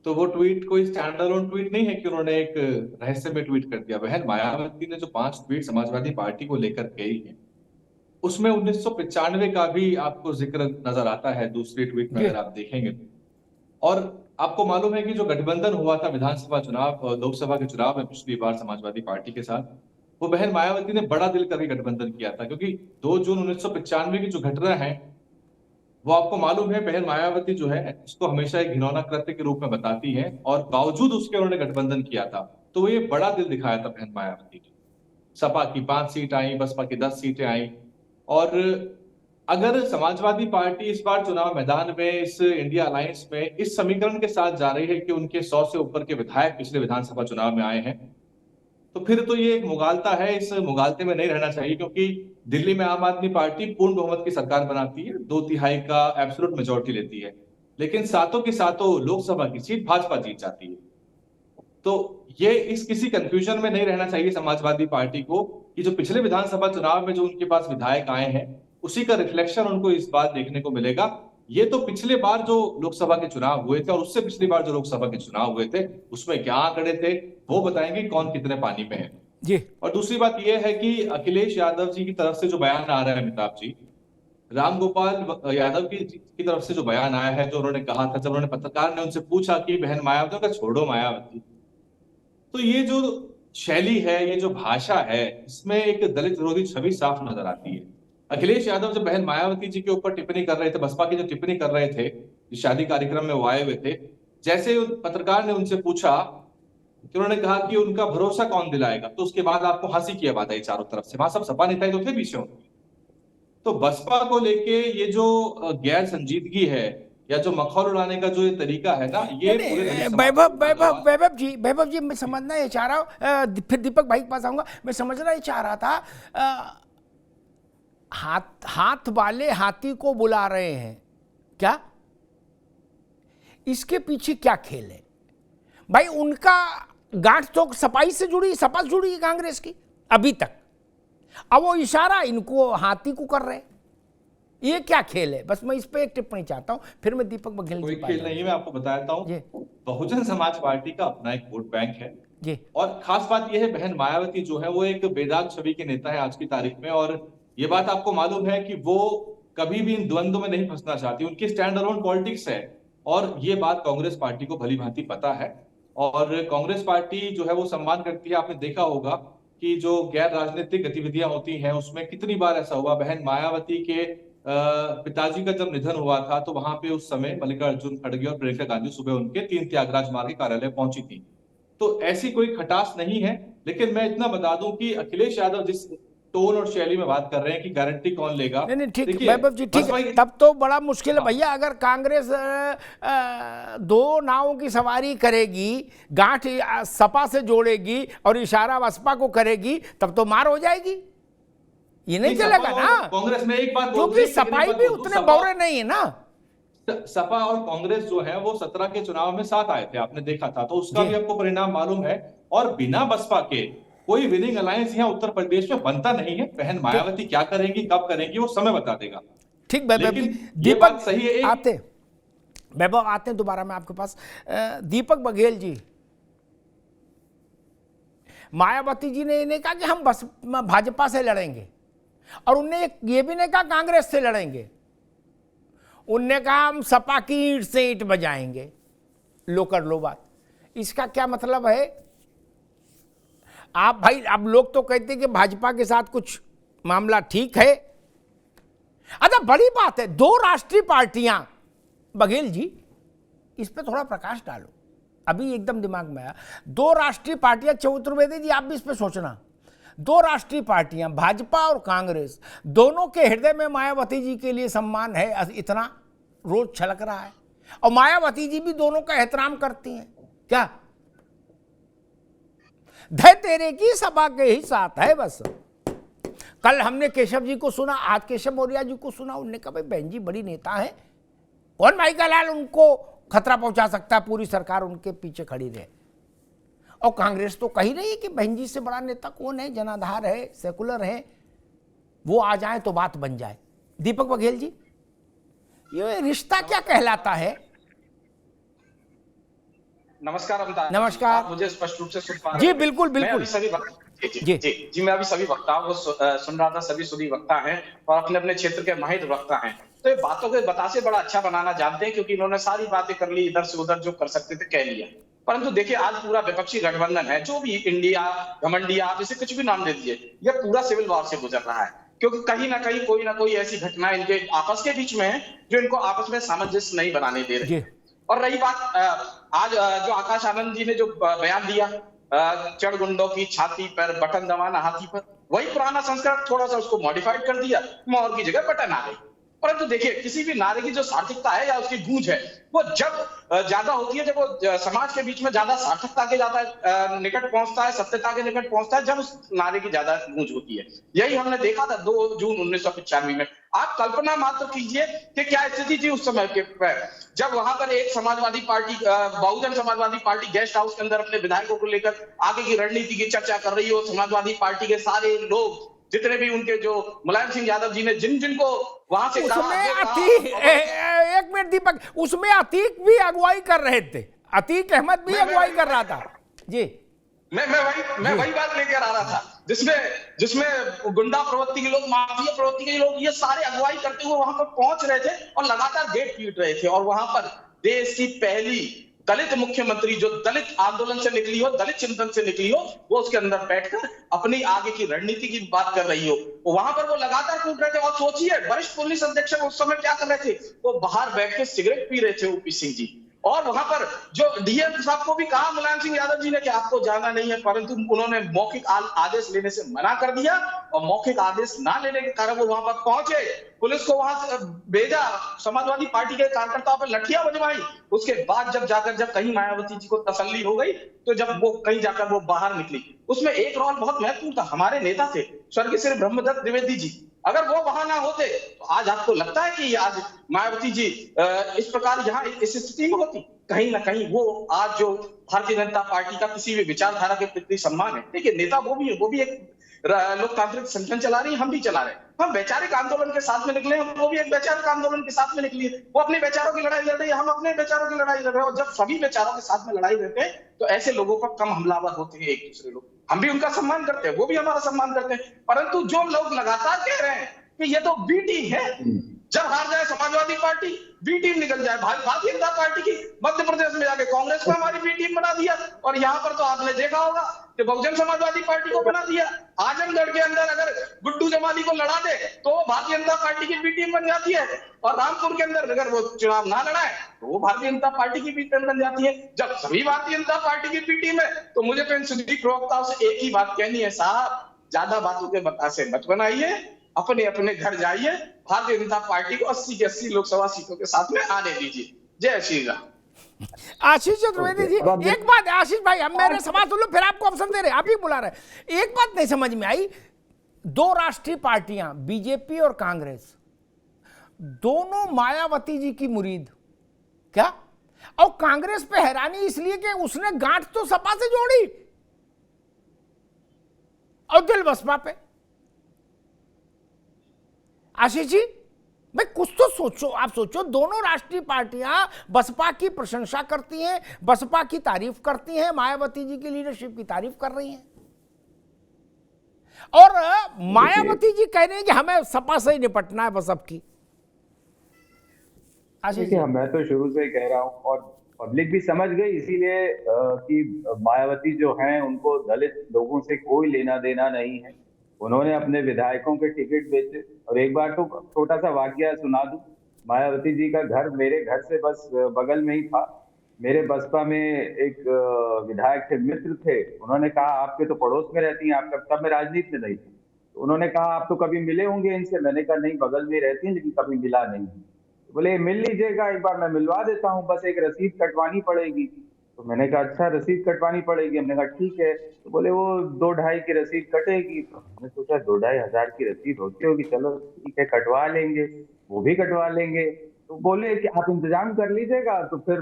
तो वो ट्वीट कोई स्टैंड अलोन ट्वीट नहीं है कि उन्होंने एक रहस्य में ट्वीट कर दिया। बहन मायावती ने जो 5 ट्वीट समाजवादी पार्टी को लेकर कही है उसमें 1995 का भी आपको जिक्र नजर आता है दूसरी ट्वीट में, अगर आप देखेंगे तो। और आपको मालूम है कि जो गठबंधन हुआ था विधानसभा चुनाव और लोकसभा के चुनाव में पिछली बार समाजवादी पार्टी के साथ, वो बहन मायावती ने बड़ा दिल करके गठबंधन किया था। क्योंकि 2 जून 1995 की जो घटना है वो आपको मालूम है, बहन मायावती जो है इसको हमेशा एक घिनौना कृत्य के रूप में बताती है और बावजूद उसके उन्होंने गठबंधन किया था। तो वो ये बड़ा दिल दिखाया था बहन मायावती ने। सपा की 5 सीट आई, बसपा की 10 सीटें आई। और अगर समाजवादी पार्टी इस बार चुनाव मैदान में इस इंडिया अलायंस में इस समीकरण के साथ जा रही है कि उनके 100 से ऊपर के विधायक पिछले विधानसभा चुनाव में आए हैं, तो फिर तो ये एक मुगालता है। इस मुगालते में नहीं रहना चाहिए, क्योंकि दिल्ली में आम आदमी पार्टी पूर्ण बहुमत की सरकार बनाती है, 2/3 का एब्सोल्यूट मेजोरिटी लेती है, लेकिन सातों की सातों लोकसभा की सीट भाजपा जीत जाती है। तो ये इस किसी कंफ्यूजन में नहीं रहना चाहिए समाजवादी पार्टी को कि जो पिछले विधानसभा चुनाव में जो उनके पास विधायक आए हैं उसी का रिफ्लेक्शन उनको इस बार देखने को मिलेगा। ये तो पिछले बार जो लोकसभा के चुनाव हुए थे और उससे पिछली बार जो लोकसभा के चुनाव हुए थे उसमें क्या आंकड़े थे वो बताएंगे कौन कितने पानी में है जी। और दूसरी बात यह है कि अखिलेश यादव जी की तरफ से जो बयान आ रहा है अमिताभ जी, रामगोपाल यादव की तरफ से जो बयान आया है, जो उन्होंने कहा था जब उन्होंने पत्रकार ने उनसे पूछा कि बहन मायावती का छोड़ो मायावती, तो ये जो शैली है, ये जो भाषा है, इसमें एक दलित विरोधी छवि साफ नजर आती है। अखिलेश यादव जब बहन मायावती जी के ऊपर टिप्पणी कर रहे थे, बसपा की जो टिप्पणी कर रहे थे, इस शादी कार्यक्रम में वो आए हुए थे, जैसे पत्रकार ने उनसे पूछा कि उन्होंने कहा कि उनका भरोसा कौन दिलाएगा, तो उसके बाद आपको हंसी की आवाज आई चारों तरफ से। वहां सब सपा नेता तो थे पीछे उनके। तो बसपा को लेके ये जो गैर संजीदगी है या जो मखौल उड़ाने का जो ये तरीका है ना, ये पूरे वैभव जी मैं समझना ये चाह रहा हूँ, फिर दीपक भाई के पास आऊंगा। मैं समझना ये चाह रहा था, हाथ वाले हाथी को बुला रहे हैं क्या, इसके पीछे क्या खेल है भाई? उनका गांठ तो सपाई से जुड़ी, सपा से जुड़ी कांग्रेस की अभी तक, अब वो इशारा इनको हाथी को कर रहे, ये क्या खेल है? बस मैं इस पे एक टिप्पणी चाहता हूं, फिर मैं दीपक बघेल कोई खेल नहीं है, मैं आपको बताता हूं। बहुजन समाज पार्टी का अपना एक वोट बैंक है जी। और खास बात यह है, बहन मायावती जो है वो एक बेदाग छवि के नेता है आज की तारीख में, और ये बात आपको मालूम है कि वो कभी भी इन द्वंद्व में नहीं फंसना चाहती, उनकी स्टैंड अलोन पॉलिटिक्स है, और ये बात कांग्रेस पार्टी को भली भांति पता है। और कांग्रेस पार्टी जो है वो सम्मान करती है। आपने देखा होगा कि जो गैर राजनीतिक गतिविधियां होती हैं उसमें कितनी बार ऐसा हुआ, बहन मायावती के पिताजी का जब निधन हुआ था तो वहां पे उस समय मल्लिकार्जुन खड़गे और प्रियंका गांधी सुबह उनके 3 त्यागराज मार्ग के कार्यालय पहुंची थी। तो ऐसी कोई खटास नहीं है। लेकिन मैं इतना बता दूं कि अखिलेश यादव जिस टोन और शैली में बात कर रहे हैं कि गारंटी कौन लेगा, नहीं ठीक वैभव जी, ठीक है, तब तो बड़ा मुश्किल है भैया। अगर कांग्रेस 2 नावों की सवारी करेगी, गांठ सपा से जोड़ेगी और इशारा बसपा को करेगी, तब तो मार हो जाएगी, ये नहीं चलेगा ना। कांग्रेस में एक बात क्योंकि सपाई भी उतने बौरे नहीं है ना। सपा और कांग्रेस जो है वो 17 के चुनाव में साथ आए थे, आपने देखा था, तो उसका भी आपको परिणाम मालूम है। और बिना बसपा के कोई विनिंग अलायंस यहाँ उत्तर प्रदेश में बनता नहीं है। बहन मायावती क्या करेंगी, कब करेंगी, वो समय बता देगा। ठीक वैभव, दीपक सही है, आते वैभव आते हैं दोबारा मैं आपके पास। दीपक बघेल जी, मायावती जी ने इन्हें कहा कि हम बस भाजपा से लड़ेंगे, और उनने ये भी नहीं कहा कांग्रेस से लड़ेंगे, उनने कहा हम सपा की ईंट से ईंट बजाएंगे। लो कर लो बात, इसका क्या मतलब है? आप भाई, अब लोग तो कहते हैं कि भाजपा के साथ कुछ मामला ठीक है। अच्छा, बड़ी बात है, 2 राष्ट्रीय पार्टियां, बघेल जी इस पे थोड़ा प्रकाश डालो, अभी एकदम दिमाग में आया। 2 राष्ट्रीय पार्टियां, चतुर्वेदी जी आप भी इस पे सोचना, 2 राष्ट्रीय पार्टियां भाजपा और कांग्रेस, दोनों के हृदय में मायावती जी के लिए सम्मान है, इतना रोज छलक रहा है, और मायावती जी भी दोनों का एहतराम करती हैं। क्या धै तेरे की सभा के ही साथ है बस। कल हमने केशव जी को सुना, आज केशव मौर्य जी को सुना, उनने कहा भाई बहन जी बड़ी नेता है, कौन भाई का लाल उनको खतरा पहुंचा सकता है, पूरी सरकार उनके पीछे खड़ी रहे। और कांग्रेस तो कही रही है कि बहन जी से बड़ा नेता कौन है, जनाधार है, सेकुलर है, वो आ जाए तो बात बन जाए। दीपक बघेल जी, ये रिश्ता क्या कहलाता है? नमस्कार अमिताभ, नमस्कार। आप मुझे स्पष्ट रूप से सुन पा रहे हैं? जी बिल्कुल बिल्कुल। जी मैं अभी सभी वक्ताओं को सुन रहा था, सभी सुधी वक्ता हैं और अपने अपने क्षेत्र के माहिर वक्ता हैं, तो ये बातों के बतासे बड़ा अच्छा बनाना जानते हैं, क्योंकि इन्होंने सारी बातें कर ली, इधर से उधर जो कर सकते थे कह लिया। परंतु देखिए, आज पूरा विपक्षी गठबंधन है, जो भी इंडिया, घमंडिया, आप इसे कुछ भी नाम दे दीजिए, यह पूरा सिविल वॉर से गुजर रहा है, क्योंकि कहीं ना कोई ऐसी घटना इनके आपस के बीच में है जो इनको आपस में सामंजस्य नहीं बनाने दे रही। और रही बात आज जो आकाश आनंद जी ने जो बयान दिया, चढ़ गुंडों की छाती पर बटन दबाना हाथी पर, वही पुराना संस्कार थोड़ा सा उसको मॉडिफाइड कर दिया, मोहर की जगह बटन आ गई। परंतु देखिए, किसी भी नारे की जो सार्थकता है या उसकी गूंज है, वो जब ज्यादा होती है, जब वो समाज के बीच में ज्यादा सार्थकता के ज्यादा निकट पहुंचता है, सत्यता के निकट पहुंचता है, जब उस नारे की ज्यादा गूंज होती है। यही हमने देखा था 2 जून 1995 में। आप कल्पना मात्र कीजिए कि क्या स्थिति थी उस समय के, जब वहां पर एक Samajwadi party, Bahujan Samajwadi party guest house के अंदर अपने विधायकों को लेकर आगे की रणनीति की चर्चा कर रही हो। समाजवादी पार्टी के सारे लोग, जितने भी उनके जो मुलायम सिंह यादव जी ने जिनको वहां से एक मिनट दीपक, उसमें अतीक भी अगुवाई कर रहे थे, अतीक अहमद भी अगुवाई कर रहा था जी। मैं वही बात लेकर आ रहा था, जिसमें गुंडा प्रवृत्ति के लोग, माफिया प्रवृत्ति के लोग, ये सारे अगुवाई करते हुए वहां पर पहुंच रहे थे और लगातार गेट पीट रहे थे। और वहां पर देश की पहली दलित मुख्यमंत्री जो दलित आंदोलन से निकली हो, दलित चिंतन से निकली हो, वो उसके अंदर बैठकर अपनी आगे की रणनीति की बात कर रही हो। वहां पर वो लगातार कूद रहे थे। और सोचिए वरिष्ठ पुलिस अधीक्षक उस समय क्या कर रहे थे, वो बाहर बैठ के सिगरेट पी रहे थे ओपी सिंह जी। और वहां पर जो डीएम साहब को भी कहा मुलायम सिंह यादव जी ने कि आपको जाना नहीं है, परंतु उन्होंने मौखिक आदेश लेने से मना कर दिया और मौखिक आदेश ना लेने के कारण वो वहां पर पहुंचे। पुलिस को वहां से भेजा, समाजवादी पार्टी के कार्यकर्ताओं पर लठियां बजवाई। उसके बाद जब कहीं मायावती जी को तसल्ली हो गई, तो जब वो कहीं जाकर वो बाहर निकली, उसमें एक रोल बहुत महत्वपूर्ण था। हमारे नेता थे स्वर्गीय श्री ब्रह्मदत्त द्विवेदी जी, अगर वो वहां ना होते तो आज आपको लगता है कि आज मायावती जी इस प्रकार यहाँ इस स्थिति में होती? कहीं ना कहीं वो आज जो भारतीय जनता पार्टी का किसी भी विचारधारा के प्रति सम्मान है। देखिए नेता वो भी एक लोकतांत्रिक संगठन चला रही है, हम भी चला रहे हैं। हम वैचारिक आंदोलन के साथ में निकले, वो भी एक वैचारिक आंदोलन के साथ में निकली है। वो अपने विचारों की लड़ाई लड़ रही है, हम अपने विचारों की लड़ाई लड़ रहे हैं। और जब सभी विचारों के साथ में लड़ाई लड़ते हैं तो ऐसे लोगों पर कम हमलावर होते हैं एक दूसरे लोग। हम भी उनका सम्मान करते हैं, वो भी हमारा सम्मान करते हैं। परंतु जो लोग लगातार कह रहे हैं कि ये तो बी टीम है, जब हार जाए समाजवादी पार्टी बी टीम निकल जाए, भारतीय जनता पार्टी की मध्य प्रदेश में जाके कांग्रेस को हमारी बी टीम बना दिया। और यहाँ पर तो आपने देखा होगा कि बहुजन समाजवादी पार्टी को बना दिया। आजमगढ़ के अंदर अगर गुड्डू जमाली को लड़ा दे तो भारतीय जनता पार्टी की बी टीम बन जाती है, और रामपुर के अंदर अगर वो चुनाव ना लड़ाए तो वो भारतीय जनता पार्टी की बी टीम बन जाती है। जब सभी भारतीय जनता पार्टी की बी टीम है तो मुझे तो इन सभी प्रवक्ताओं से एक ही बात कहनी है, साहब ज्यादा बातों के बतासे मत बनाइए, अपने अपने घर जाइए, भारतीय जनता पार्टी को 80 की 80 लोकसभा सीटों के साथ में आने दीजिए। जय श्री राम। आशीष चतुर्वेदी जी, एक बात आशीष भाई, हम मेरे सवाल सुन लो, फिर आपको ऑप्शन दे रहे हैं, आप ही बुला रहे हैं। एक बात नहीं समझ में आई, दो राष्ट्रीय पार्टियां बीजेपी और कांग्रेस दोनों मायावती जी की मुरीद क्या? और कांग्रेस पे हैरानी इसलिए कि उसने गांठ तो सपा से जोड़ी और दिल बसपा पे। आशीष जी भाई कुछ तो सोचो, आप सोचो, दोनों राष्ट्रीय पार्टियां बसपा की प्रशंसा करती हैं, बसपा की तारीफ करती हैं, मायावती जी की लीडरशिप की तारीफ कर रही हैं, और मायावती जी कह रही हैं कि हमें सपा से ही निपटना है बस अब की। देखिए मैं तो शुरू से ही कह रहा हूं और पब्लिक भी समझ गई, इसीलिए कि मायावती जो हैं उनको दलित लोगों से कोई लेना देना नहीं है। उन्होंने अपने विधायकों के टिकट बेचे। और एक बार तो छोटा सा वाकया सुना दूं, मायावती जी का घर मेरे घर से बस बगल में ही था। मेरे बसपा में एक विधायक थे, मित्र थे, उन्होंने कहा आपके तो पड़ोस में रहती हैं, आपका तब मैं राजनीति में नहीं थी, तो उन्होंने कहा आप तो कभी मिले होंगे इनसे। मैंने कहा नहीं, बगल में रहती हैं लेकिन कभी मिला नहीं। बोले मिल लीजिएगा एक बार, मैं मिलवा देता हूँ, बस एक रसीद कटवानी पड़ेगी। तो मैंने कहा अच्छा रसीद कटवानी पड़ेगी, हमने कहा ठीक है। तो बोले वो 2-2.5 की रसीद कटेगी। तो हमने सोचा 2-2.5 हजार की रसीद होती होगी, चलो ठीक है कटवा लेंगे, वो भी कटवा लेंगे। तो बोले कि आप इंतजाम कर लीजिएगा तो फिर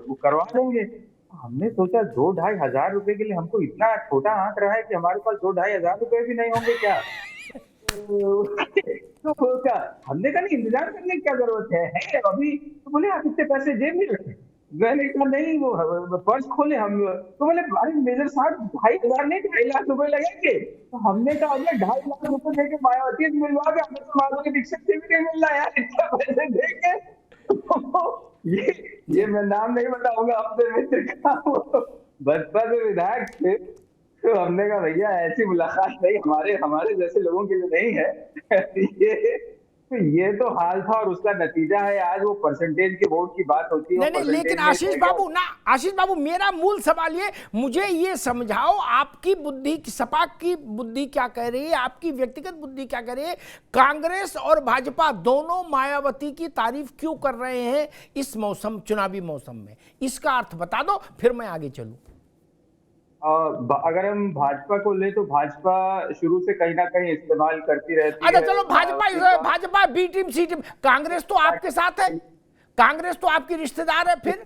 वो करवा देंगे। तो हमने सोचा 2-2.5 हजार रुपए के लिए हमको इतना छोटा आंक रहा है कि हमारे पास 2-2.5 हजार रुपए भी नहीं होंगे क्या? तो क्या हमने कहा नहीं इंतजार करने की क्या जरूरत है अभी। तो बोले आप इतने पैसे जेब में रखें। मैंने कहा नहीं, वो पर्स खोले हम। तो बोले अरे मेजर साहब 2.5 हजार नहीं 2.5 लाख रुपए लगेंगे। तो हमने कहा अरे 2.5 लाख रुपए देके मायावती से मिलवा के हमें तो माधुरी दीक्षित से भी नहीं मिल रहा यार, इतना पैसे देके। ये मैं नाम नहीं बताऊंगा अपने मित्र का, बसपा से विधायक थे। तो हमने कहा भैया ऐसी मुलाकात नहीं, हमारे जैसे लोगों के लिए नहीं है। ये तो हाल था और उसका नतीजा है आज वो परसेंटेज के वोट की बात होती है। नहीं, लेकिन आशीष बाबू मेरा मूल सवाल ये, मुझे ये समझाओ आपकी बुद्धि, सपा की बुद्धि क्या कह रही है, आपकी व्यक्तिगत बुद्धि क्या कह रही है? कांग्रेस और भाजपा दोनों मायावती की तारीफ क्यों कर रहे हैं इस मौसम, चुनावी मौसम में? इसका अर्थ बता दो फिर मैं आगे चलूं। अगर हम भाजपा को ले तो भाजपा शुरू से कहीं ना कहीं इस्तेमाल करती रहती है। अच्छा चलो भाजपा बी टीम सी टीम, कांग्रेस तो आपके साथ है, कांग्रेस तो आपकी रिश्तेदार है। फिर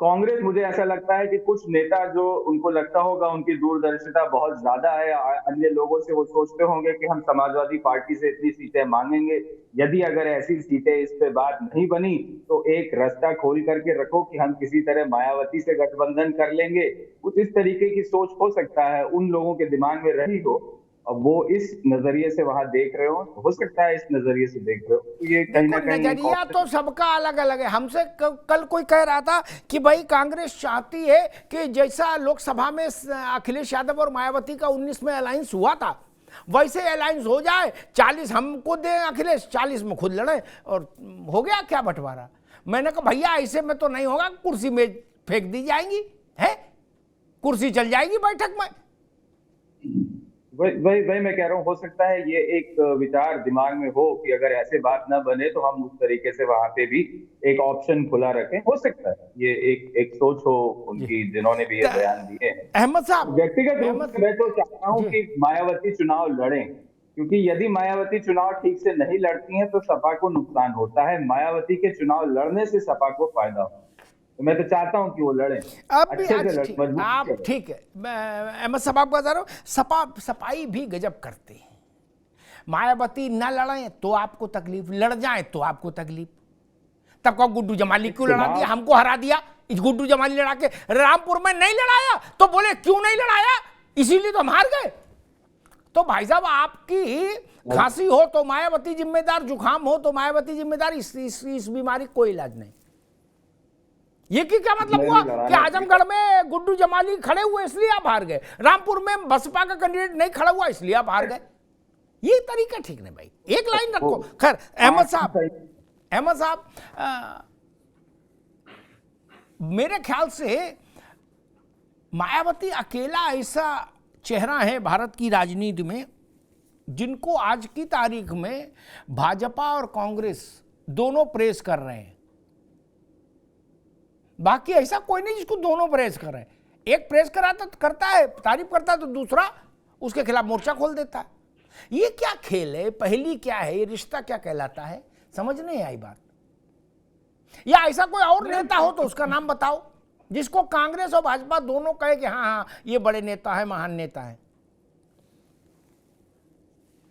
कांग्रेस, मुझे ऐसा लगता है कि कुछ नेता जो उनको लगता होगा उनकी दूरदर्शिता बहुत ज्यादा है अन्य लोगों से, वो सोचते होंगे कि हम समाजवादी पार्टी से इतनी सीटें मांगेंगे, यदि अगर ऐसी सीटें इस पे बात नहीं बनी तो एक रास्ता खोल करके रखो कि हम किसी तरह मायावती से गठबंधन कर लेंगे। कुछ इस तरीके की सोच हो सकता है उन लोगों के दिमाग में रही हो। अब वो इस नजरिए से वहां देख रहे हो सकता है इस नजरिए से देख रहे हो, तो ये कहीं ना कहीं नजरिया तो सबका अलग अलग है। हमसे कल कोई कह रहा था कि भाई कांग्रेस चाहती है कि जैसा लोकसभा में अखिलेश यादव और मायावती का 19 में अलायंस हुआ था वैसे अलायंस हो जाए, 40 हमको दें अखिलेश, 40 में खुद लड़े और हो गया क्या बंटवारा। मैंने कहा भैया ऐसे में तो नहीं होगा, कुर्सी में फेंक दी जाएंगी, है कुर्सी चल जाएगी बैठक में। वही मैं कह रहा हूँ, हो सकता है ये एक विचार दिमाग में हो कि अगर ऐसे बात ना बने तो हम उस तरीके से वहां पे भी एक ऑप्शन खुला रखें। हो सकता है ये एक सोच हो उनकी, जिन्होंने भी ये बयान दिए हैं। अहमद साहब, व्यक्तिगत रूप से मैं तो चाहता हूँ कि मायावती चुनाव लड़ें, क्योंकि यदि मायावती चुनाव ठीक से नहीं लड़ती हैं तो सपा को नुकसान होता है, मायावती के चुनाव लड़ने से सपा को फायदा हो। तो मैं तो चाहता हूं कि वो लड़ें, अच्छे से लड़ें। आप ठीक है, मैं अहमद साहब आपको बता रहा हूँ, सपाई भी गजब करते हैं। मायावती न लड़ें तो आपको तकलीफ, लड़ जाएं तो आपको तकलीफ। तब कहो गुड्डू जमाली क्यों लड़ा दिया, हमको हरा दिया, इस गुड्डू जमाली लड़ा के रामपुर में नहीं लड़ाया, तो बोले क्यों नहीं लड़ाया, इसीलिए तो हम हार गए। तो भाई साहब आपकी खांसी हो तो मायावती जिम्मेदार, जुकाम हो तो मायावती जिम्मेदार, इस बीमारी कोई इलाज नहीं। ये की क्या मतलब हुआ कि आजमगढ़ में गुड्डू जमाली खड़े हुए इसलिए आप हार गए, रामपुर में बसपा का कैंडिडेट नहीं खड़ा हुआ इसलिए आप हार गए। ये तरीका ठीक नहीं भाई, एक लाइन रखो। खैर अहमद साहब मेरे ख्याल से मायावती अकेला ऐसा चेहरा है भारत की राजनीति में जिनको आज की तारीख में भाजपा और कांग्रेस दोनों प्रेस कर रहे हैं। बाकी ऐसा कोई नहीं जिसको दोनों प्रेस कर रहे हैं। एक प्रेस करता है, तारीफ करता है, तो दूसरा उसके खिलाफ मोर्चा खोल देता है। ये क्या खेल है, पहली क्या है, ये रिश्ता क्या कहलाता है, समझ नहीं आई बात। या ऐसा कोई और नेता हो तो उसका नाम बताओ जिसको कांग्रेस और भाजपा दोनों कहे कि हाँ हाँ ये बड़े नेता है, महान नेता है।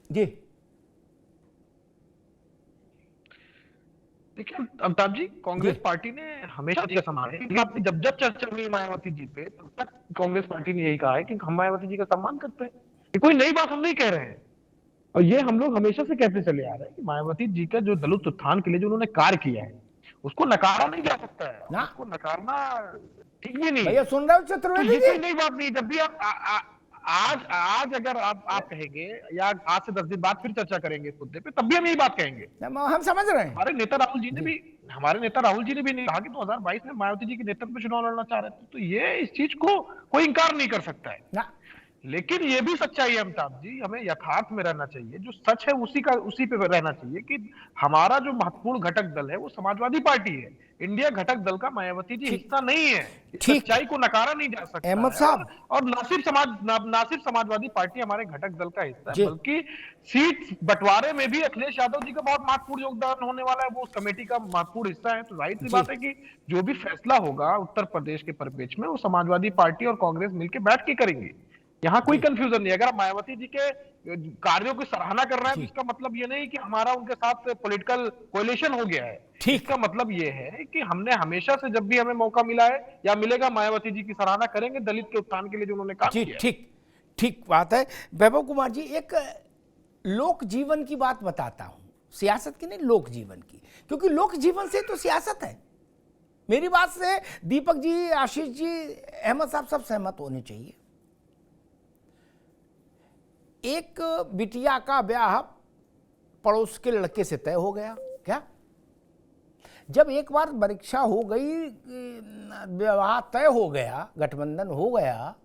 जी देखिए अमिताभ जी, कांग्रेस पार्टी ने हमेशा जी का सम्मान है। जब चर्चा हुई मायावती जी पे, तब तक कांग्रेस पार्टी ने यही कहा है कि हम मायावती जी का सम्मान करते हैं। ये कोई नई बात हम नहीं कह रहे हैं, और ये हम लोग हमेशा से कहते चले आ रहे हैं कि मायावती जी का जो दलित उत्थान के लिए जो उन्होंने कार्य किया है उसको नकारा नहीं जा सकता है ना, उसको नकारना ठीक भी नहीं है। सुन रहे हो चतुर्वेदी जी, कोई नई बात नहीं। जब भी आज अगर आप कहेंगे या आज से 10 दिन बाद फिर चर्चा करेंगे इस मुद्दे पे, तब भी हम यही बात कहेंगे। हम समझ रहे हैं। हमारे नेता राहुल जी ने भी नहीं कहा कि 2022 में मायावती जी के नेतृत्व में चुनाव लड़ना चाह रहे थे। तो ये इस चीज को कोई इंकार नहीं कर सकता है ना। लेकिन ये भी सच्चाई है अमिताभ जी, हमें यथार्थ में रहना चाहिए। जो सच है उसी पे रहना चाहिए कि हमारा जो महत्वपूर्ण घटक दल है वो समाजवादी पार्टी है। इंडिया घटक दल का मायावती जी हिस्सा नहीं है। सच्चाई को नकारा नहीं जा सकता अहमद साहब, और ना सिर्फ समाजवादी पार्टी हमारे घटक दल का हिस्सा है, बल्कि सीट बंटवारे में भी अखिलेश यादव जी का बहुत महत्वपूर्ण योगदान होने वाला है। वो उस कमेटी का महत्वपूर्ण हिस्सा है। तो जाहिर सी बात है कि जो भी फैसला होगा उत्तर प्रदेश के परिप्रेक्ष्य में वो समाजवादी पार्टी और कांग्रेस मिलकर बैठ के करेंगे। यहाँ कोई कंफ्यूजन नहीं। अगर मायावती जी के कार्यों की सराहना कर रहे हैं तो इसका मतलब ये नहीं कि हमारा उनके साथ पॉलिटिकल कोएलिशन हो गया है। इसका मतलब ये है कि हमने हमेशा से जब भी हमें मौका मिला है या मिलेगा मायावती जी की सराहना करेंगे दलित के उत्थान के लिए जो उन्होंने काम किया। ठीक बात है। वैभव कुमार जी, एक लोक जीवन की बात बताता हूं, सियासत की नहीं, लोक जीवन की, क्योंकि लोक जीवन से तो सियासत है। मेरी बात से दीपक जी, आशीष जी, अहमद साहब सब सहमत होने चाहिए। एक बिटिया का ब्याह पड़ोस के लड़के से तय हो गया। क्या जब एक बार परीक्षा हो गई, विवाह तय हो गया, गठबंधन हो गया,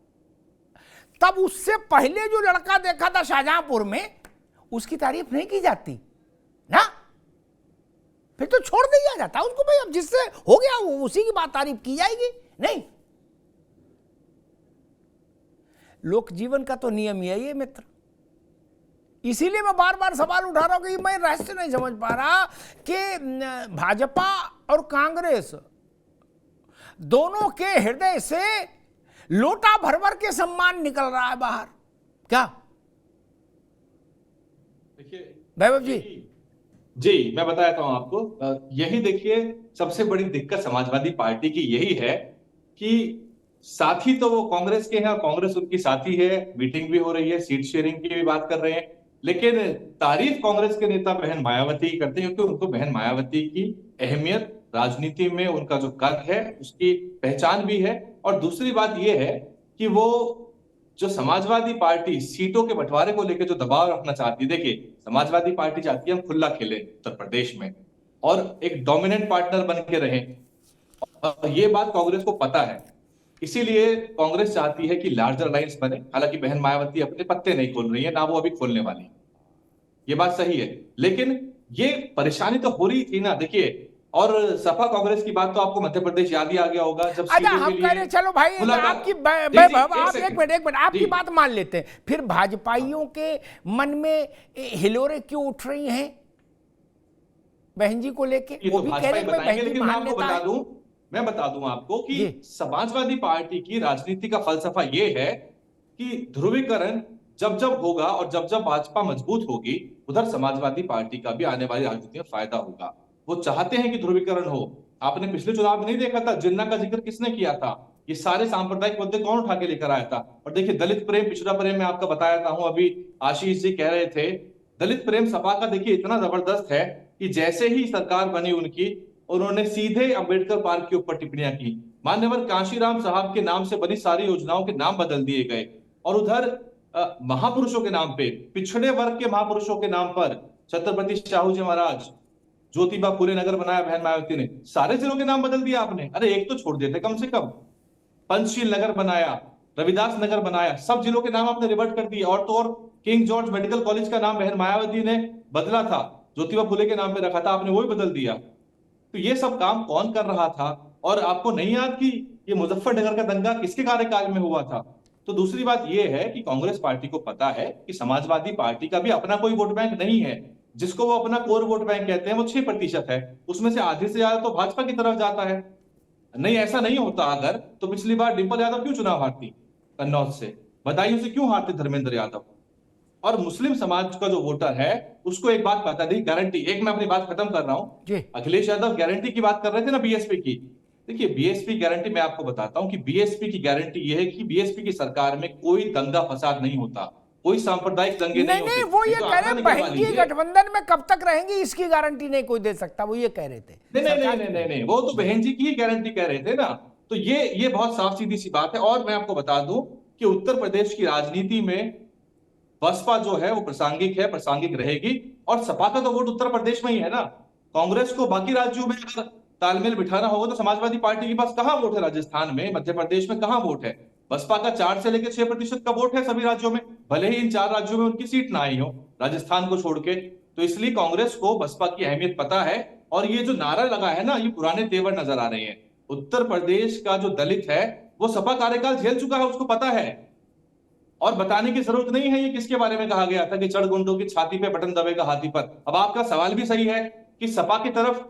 तब उससे पहले जो लड़का देखा था शाहजहांपुर में, उसकी तारीफ नहीं की जाती ना, फिर तो छोड़ दिया जाता उसको। भाई अब जिससे हो गया वो उसी की बात तारीफ की जाएगी, नहीं। लोक जीवन का तो नियम यही है मित्र। इसीलिए मैं बार बार सवाल उठा रहा हूं कि मैं रहस्य नहीं समझ पा रहा कि भाजपा और कांग्रेस दोनों के हृदय से लोटा भर भर के सम्मान निकल रहा है बाहर। क्या देखिए वैभव जी मैं बताता हूं आपको। यही देखिए सबसे बड़ी दिक्कत समाजवादी पार्टी की यही है कि साथी तो वो कांग्रेस के हैं और कांग्रेस उनकी साथी है, मीटिंग भी हो रही है, सीट शेयरिंग की भी बात कर रहे हैं, लेकिन तारीफ कांग्रेस के नेता बहन मायावती ही करते हैं, क्योंकि उनको बहन मायावती की अहमियत राजनीति में, उनका जो कद है उसकी पहचान भी है। और दूसरी बात यह है कि वो जो समाजवादी पार्टी सीटों के बंटवारे को लेकर जो दबाव रखना चाहती है, देखिए समाजवादी पार्टी चाहती है हम खुला खेले उत्तर प्रदेश में और एक डोमिनेंट पार्टनर बन के रहे, और ये बात कांग्रेस को पता है, इसीलिए कांग्रेस चाहती है कि लार्जर अलायंस बने। हालांकि बहन मायावती अपने पत्ते नहीं खोल रही है, ना वो अभी खोलने वाली, ये बात सही है, लेकिन ये परेशानी तो हो रही थी ना। देखिए, और सपा कांग्रेस की बात तो आपको मध्य प्रदेश याद ही आ गया होगा, जब अच्छा हम कह रहे चलो भाई आपकी आप एक मिनट आपकी बात मान लेते हैं, फिर भाजपाइयों के मन में हिलोरे क्यों उठ रही हैं बहन जी को लेके? वो भी कह रहे हैं बहन जी महान नेता है। मैं बता दूं आपको कि समाजवादी पार्टी की राजनीति का फलसफा ये है कि ध्रुवीकरण जब जब होगा और जब जब भाजपा मजबूत होगी, उधर समाजवादी पार्टी का भी आने वाली राजनीति में फायदा होगा। वो चाहते हैं कि ध्रुवीकरण हो। आपने पिछले चुनाव में नहीं देखा था जिन्ना का जिक्र किसने किया था? ये सारे सांप्रदायिक मुद्दे कौन उठा के लेकर आया था? और देखिए, दलित प्रेम, पिछड़ा प्रेम मैं आपका बताया हूं, अभी आशीष जी कह रहे थे, दलित प्रेम सपा का देखिए इतना जबरदस्त है कि जैसे ही सरकार बनी उनकी, उन्होंने सीधे अंबेडकर पार्क के ऊपर टिप्पणियां की, मान्यवर कांशीराम साहब के नाम से बनी सारी योजनाओं के नाम बदल दिए गए, और उधर महापुरुषों के नाम पे, पिछड़े वर्ग के महापुरुषों के नाम पर छत्रपति शाहू जी महाराज, ज्योतिबा फुले नगर बनाया बहन मायावती ने, सारे जिलों के नाम बदल दिया आपने। अरे एक तो छोड़ देते कम से कम, पंचशील नगर बनाया, रविदास नगर बनाया, सब जिलों के नाम आपने रिवर्ट कर दिए। और तो और किंग जॉर्ज मेडिकल कॉलेज का नाम बहन मायावती ने बदला था, ज्योतिबा फुले के नाम पे रखा था, आपने वो भी बदल दिया। तो ये सब काम कौन कर रहा था? और आपको नहीं याद कि ये मुजफ्फरनगर का दंगा किसके कार्यकाल में हुआ था? तो दूसरी बात ये है कि कांग्रेस पार्टी को पता है कि समाजवादी पार्टी का भी अपना कोई वोट बैंक नहीं है, जिसको वो अपना कोर वोट बैंक कहते हैं वो 6% है, उसमें से आधे से ज्यादा तो भाजपा की तरफ जाता है। नहीं, ऐसा नहीं होता अगर, तो पिछली बार डिंपल यादव क्यों चुनाव हारती कन्नौज से? बदायूं से क्यों हारते धर्मेंद्र यादव? और मुस्लिम समाज का जो वोटर है उसको एक बात पता नहीं, गारंटी, एक मैं अपनी बात खत्म कर रहा हूं, अखिलेश यादव गारंटी की बात कर रहे थे ना बीएसपी की। देखिए, बीएसपी गारंटी मैं आपको बताता हूं कि बीएसपी की गारंटी यह है कि बीएसपी की सरकार में कोई दंगा फसाद नहीं होता, कोई सांप्रदायिक दंगे नहीं होते। वो ये कह रहे हैं बहन जी गठबंधन में कब तक रहेंगी इसकी गारंटी नहीं कोई दे सकता, वो ये कह रहे थे। नहीं, वो तो बहन जी की ही गारंटी कह रहे थे ना। तो ये बहुत साफ सीधी सी बात है। और मैं आपको बता दूं कि उत्तर प्रदेश की राजनीति में बसपा जो है वो प्रासंगिक है, प्रासंगिक रहेगी, और सपा का तो वोट उत्तर प्रदेश में ही है ना। कांग्रेस को बाकी राज्यों में अगर तालमेल बिठाना होगा तो समाजवादी पार्टी के पास कहां वोट है? राजस्थान में, मध्य प्रदेश में कहां वोट है? बसपा का 4 से लेकर 6% का वोट है सभी राज्यों में, भले ही इन 4 राज्यों में उनकी सीट ना आई हो, राजस्थान को छोड़ के। तो इसलिए कांग्रेस को बसपा की अहमियत पता है, और ये जो नारा लगा है ना, ये पुराने तेवर नजर आ रहे हैं। उत्तर प्रदेश का जो दलित है वो सपा कार्यकाल झेल चुका है, उसको पता है, और बताने की जरूरत नहीं है ये किसके बारे में कहा गया था कि चढ़ गुंडों की छाती पे बटन दबेगा हाथी पर। अब आपका सवाल भी सही है कि सपा की तरफ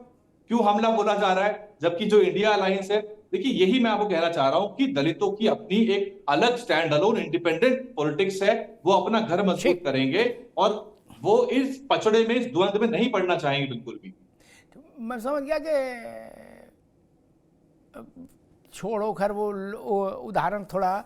क्यों हमला बोला जा रहा है, जबकि जो इंडिया अलायंस है, देखिए यही मैं आपको कहना चाह रहा हूं कि दलितों की अपनी एक अलग स्टैंड अलोन इंडिपेंडेंट पॉलिटिक्स है, वो अपना घर मजबूत करेंगे और वो इस पचड़े में, इस द्वंद में नहीं पड़ना चाहेंगे बिल्कुल भी। मैं समझ गया कि छोड़ो खैर, वो उदाहरण थोड़ा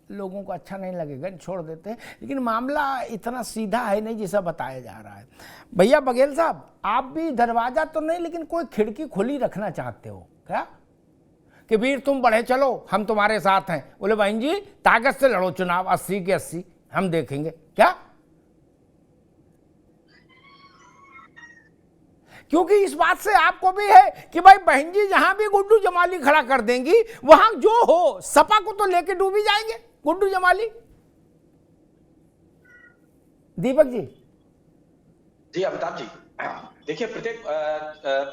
लोगों को अच्छा नहीं लगेगा, छोड़ देते हैं, लेकिन मामला इतना सीधा है नहीं जैसा बताया जा रहा है। भैया बघेल साहब, आप भी दरवाजा तो नहीं लेकिन कोई खिड़की खुली रखना चाहते हो क्या कि वीर तुम बढ़े चलो, हम तुम्हारे साथ हैं? बोले बहन जी ताकत से लड़ो चुनाव, 80 के 80 हम देखेंगे क्या? क्योंकि इस बात से आपको भी है कि भाई बहन जी जहां भी गुड्डू जमाली खड़ा कर देंगी वहां जो हो सपा को तो लेके डूबी जाएंगे गुड्डू जमाली। दीपक जी। जी अमिताभ जी, देखिए प्रत्येक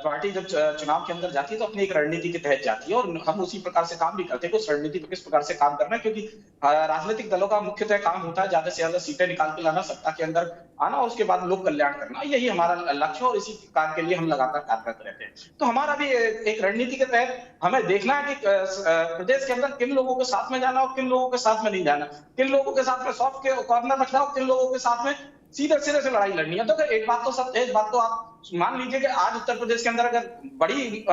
पार्टी जब चुनाव के अंदर जाती है तो अपनी एक रणनीति के तहत जाती है, और हम उसी प्रकार से काम भी करते हैं। उस रणनीति पर किस प्रकार से काम करना है, क्योंकि राजनीतिक दलों का मुख्यतः काम होता है ज्यादा से ज्यादा सीटें निकाल के लाना, सत्ता के अंदर आना, और उसके बाद लोक कल्याण करना, यही हमारा लक्ष्य है, और इसी कार्य के लिए हम लगातार कार्य करते रहते हैं। तो हमारा भी एक रणनीति के तहत हमें देखना है कि प्रदेश के अंदर किन लोगों के साथ में जाना और किन लोगों के साथ में नहीं जाना, किन लोगों के साथ में सॉफ्ट कॉर्नर रखना और किन लोगों के साथ में सीधे सिरे से लड़ाई लड़नी है। तो एक बात तो आप मान लीजिए कि आज उत्तर प्रदेश के अंदर अगर बड़ी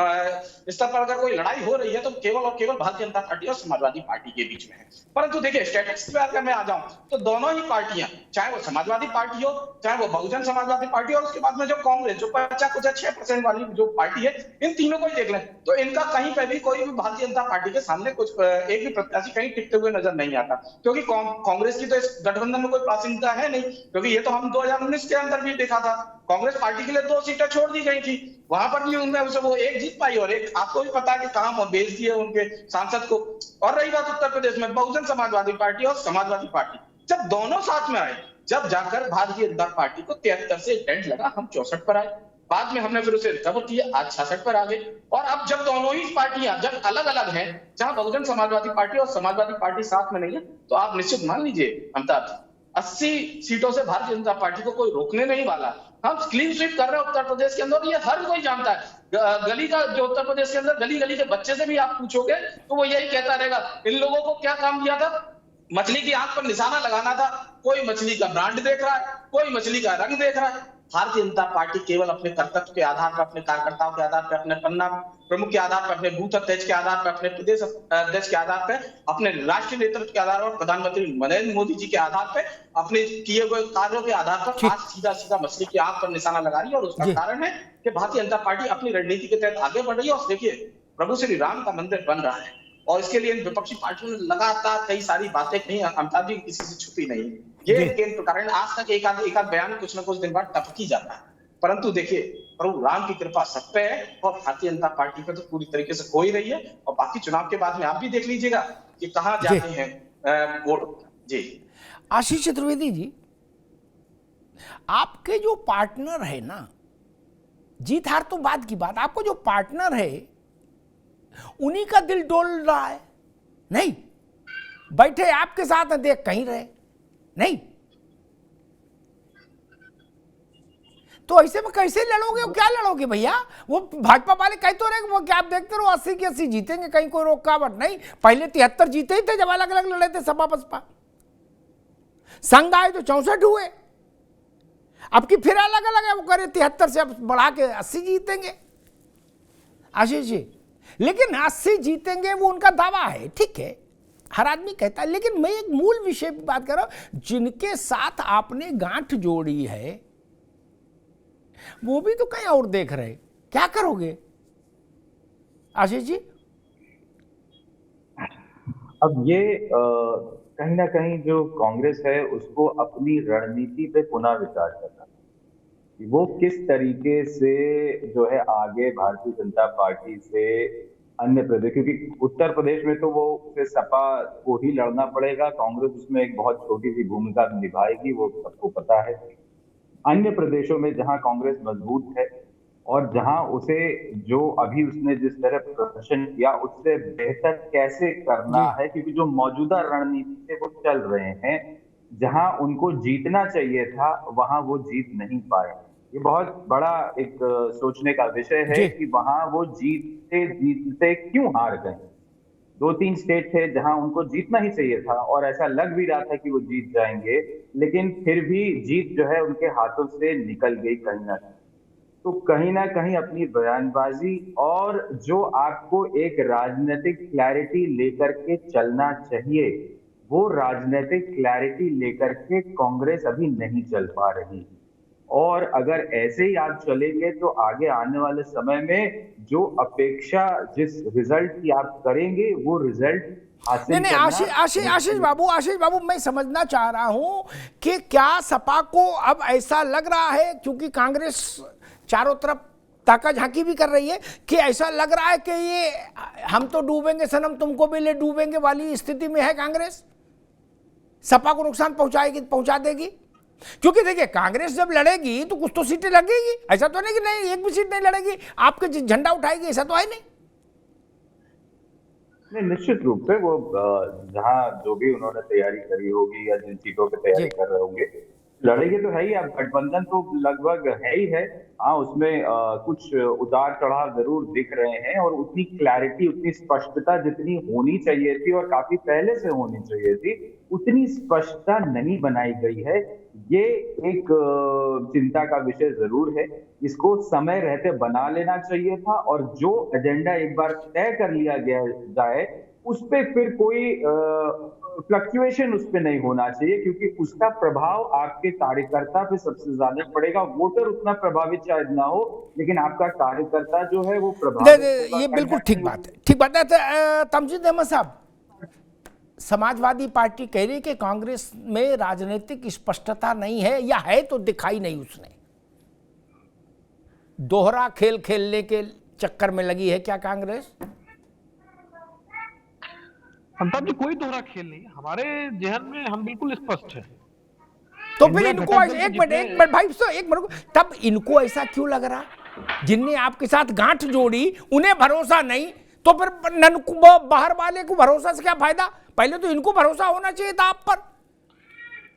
स्तर पर अगर कोई लड़ाई हो रही है तो केवल और केवल भारतीय जनता पार्टी और समाजवादी पार्टी के बीच में है। परंतु देखिए स्टैटिस्टिक्स पे अगर मैं आ जाऊं तो दोनों ही पार्टियां, चाहे वो समाजवादी पार्टी हो, चाहे वो बहुजन समाजवादी पार्टी और उसके बाद में जो कांग्रेस जो 50-6% वाली जो पार्टी है, इन तीनों को ही देख लें तो इनका कहीं पे भी कोई भी भारतीय जनता पार्टी के सामने कुछ एक भी प्रत्याशी कहीं टिकते हुए नजर नहीं आता, क्योंकि कांग्रेस की तो इस गठबंधन में कोई प्रासंगिकता है नहीं, क्योंकि ये तो हम 2019 के अंदर भी देखा था, कांग्रेस पार्टी के लिए 2 सीटें छोड़ दी गई थी, वहां पर भी उनमें उसे वो एक जीत पाई और एक आपको भी पता है कि कहां भेज दिए उनके सांसद को। और रही बात उत्तर प्रदेश में बहुजन समाजवादी पार्टी और समाजवादी पार्टी, जब दोनों साथ में आए, जब जाकर भारतीय जनता पार्टी को 73 से डेंट लगा, हम 64 पर आए, बाद में हमने फिर उसे रिकवर किया, आज 66 पर आ गए। और अब जब दोनों ही पार्टियां जब अलग अलग हैं, जहां बहुजन समाजवादी पार्टी और समाजवादी पार्टी साथ में नहीं है, तो आप निश्चित मान लीजिए अमिताभ, 80 सीटों से भारतीय जनता पार्टी को कोई रोकने नहीं वाला। हम क्लीन स्वीप कर रहे हैं उत्तर प्रदेश के अंदर, ये हर कोई जानता है। गली का जो उत्तर प्रदेश के अंदर गली गली के बच्चे से भी आप पूछोगे तो वो यही कहता रहेगा, इन लोगों को क्या काम दिया था, मछली की आंख पर निशाना लगाना था, कोई मछली का ब्रांड देख रहा है, कोई मछली का रंग देख रहा है। भारतीय जनता पार्टी केवल अपने कर्तव्य के आधार पर, अपने कार्यकर्ताओं के आधार पर, अपने पन्ना प्रमुख के आधार पर, अपने बूथ अध्यक्ष के आधार पर, अपने प्रदेश अध्यक्ष के आधार पर, अपने राष्ट्रीय नेतृत्व के आधार पर, प्रधानमंत्री नरेंद्र मोदी जी के आधार पर, अपने किए हुए कार्यों के आधार पर आज सीधा सीधा मछली की आंख पर निशाना लगा रही है। और उसका कारण है कि भारतीय जनता पार्टी अपनी रणनीति के तहत आगे बढ़ रही है। और देखिए प्रभु श्री राम का मंदिर बन रहा है और इसके लिए विपक्षी पार्टियों ने लगातार कई सारी बातें कही, अमिताभ जी किसी से छुपी नहीं, ये केंद्र कारण आज तक एक आध बयान कुछ न कुछ दिन बाद टपकी जाता है। परंतु देखिए प्रभु राम की कृपा सब पे है और भारतीय जनता पार्टी पे तो पूरी तरीके से हो ही रही है। और बाकी चुनाव के बाद में आप भी देख लीजिएगा कि कहां जाते हैं वोट। जी आशीष चतुर्वेदी जी, आपके जो पार्टनर है ना, जीत हार तो बात की बात, आपको जो पार्टनर है उन्हीं का दिल डोल रहा है, नहीं बैठे आपके साथ देख कहीं रहे नहीं, तो ऐसे में कैसे लड़ोगे, क्या लड़ोगे भैया। वो भाजपा वाले कह तो रहे वो क्या आप देखते रहो 80 की 80 जीतेंगे, कहीं कोई रोकावट नहीं। पहले 73 जीते ही थे जब अलग अलग लड़े थे सपा बसपा, संघ आए तो 64 हुए, अब की फिर अलग अलग है, वो करे 73 से अब बढ़ा के 80 जीतेंगे आशीष जी। लेकिन 80 जीतेंगे वो उनका दावा है, ठीक है, हर आदमी कहता है, लेकिन मैं एक मूल विषय की बात कर रहा हूं, जिनके साथ आपने गांठ जोड़ी है वो भी तो कहीं और देख रहे, क्या करोगे आशीष जी। अब ये कहीं ना कहीं जो कांग्रेस है उसको अपनी रणनीति पे पुनः विचार करना, वो किस तरीके से जो है आगे भारतीय जनता पार्टी से अन्य प्रदेश, क्योंकि उत्तर प्रदेश में तो वो फिर सपा को ही लड़ना पड़ेगा, कांग्रेस उसमें एक बहुत छोटी सी भूमिका निभाएगी, वो सबको पता है। अन्य प्रदेशों में जहां कांग्रेस मजबूत है और जहां उसे जो अभी उसने जिस तरह प्रदर्शन किया उससे बेहतर कैसे करना है, क्योंकि जो मौजूदा रणनीति से वो चल रहे हैं, जहां उनको जीतना चाहिए था वहां वो जीत नहीं पाए। ये बहुत बड़ा एक सोचने का विषय है कि वहां वो जीतते क्यों हार गए। 2-3 स्टेट थे जहां उनको जीतना ही चाहिए था और ऐसा लग भी रहा था कि वो जीत जाएंगे, लेकिन फिर भी जीत जो है उनके हाथों से निकल गई कहीं ना कहीं। तो कहीं ना कहीं अपनी बयानबाजी और जो आपको एक राजनीतिक क्लैरिटी लेकर के चलना चाहिए, वो राजनीतिक क्लैरिटी लेकर के कांग्रेस अभी नहीं चल पा रही। और अगर ऐसे ही आप चलेंगे तो आगे आने वाले समय में जो अपेक्षा जिस रिजल्ट की आप करेंगे वो रिजल्ट हासिल नहीं आशीष बाबू मैं समझना चाह रहा हूं कि क्या सपा को अब ऐसा लग रहा है, क्योंकि कांग्रेस चारों तरफ ताका झांकी भी कर रही है, कि ऐसा लग रहा है कि ये हम तो डूबेंगे सनम तुमको भी ले डूबेंगे वाली स्थिति में है कांग्रेस, सपा को नुकसान पहुंचा देगी। क्योंकि देखिए कांग्रेस जब लड़ेगी तो कुछ तो सीटें लगेगी, ऐसा तो नहीं कि नहीं एक भी सीट नहीं लड़ेगी, आपके झंडा उठाएगी, ऐसा तो है नहीं। निश्चित रूप से वो जहां जो भी उन्होंने तैयारी करी होगी या जिन सीटों पे तैयारी कर रहे होंगे लड़ेंगे तो है ही। अब गठबंधन तो लगभग है ही है, हाँ उसमें कुछ उतार चढ़ाव जरूर दिख रहे हैं और उतनी क्लैरिटी उतनी स्पष्टता जितनी होनी चाहिए थी और काफी पहले से होनी चाहिए थी उतनी स्पष्टता नहीं बनाई गई है। ये एक चिंता का विषय जरूर है। इसको समय रहते बना लेना चाहिए था, और जो एजेंडा एक बार तय कर लिया गया जाए उस पे फिर कोई फ्लक्चुएशन उस पे नहीं होना चाहिए, क्योंकि उसका प्रभाव आपके कार्यकर्ता पे सबसे ज्यादा पड़ेगा। वोटर उतना प्रभावित शायद ना हो, लेकिन आपका कार्यकर्ता जो है वो प्रभावित। ये बिल्कुल ठीक बात है, ठीक बात है। तमजीद अहमद साहब, समाजवादी पार्टी कह रही है कि कांग्रेस में राजनीतिक स्पष्टता नहीं है, या है तो दिखाई नहीं उसने, दोहरा खेल खेलने के चक्कर में लगी है क्या कांग्रेस? अमिताभ जी, कोई दोहरा खेल नहीं, हमारे जहन में हम बिल्कुल स्पष्ट है। तो फिर इनको एक मिनट भाई, एक मिनट, तब इनको ऐसा क्यों लग रहा? जिनने आपके साथ गांठ जोड़ी उन्हें भरोसा नहीं, तो फिर बाहर वाले को भरोसा से क्या फायदा? पहले तो इनको भरोसा होना चाहिए था आप पर।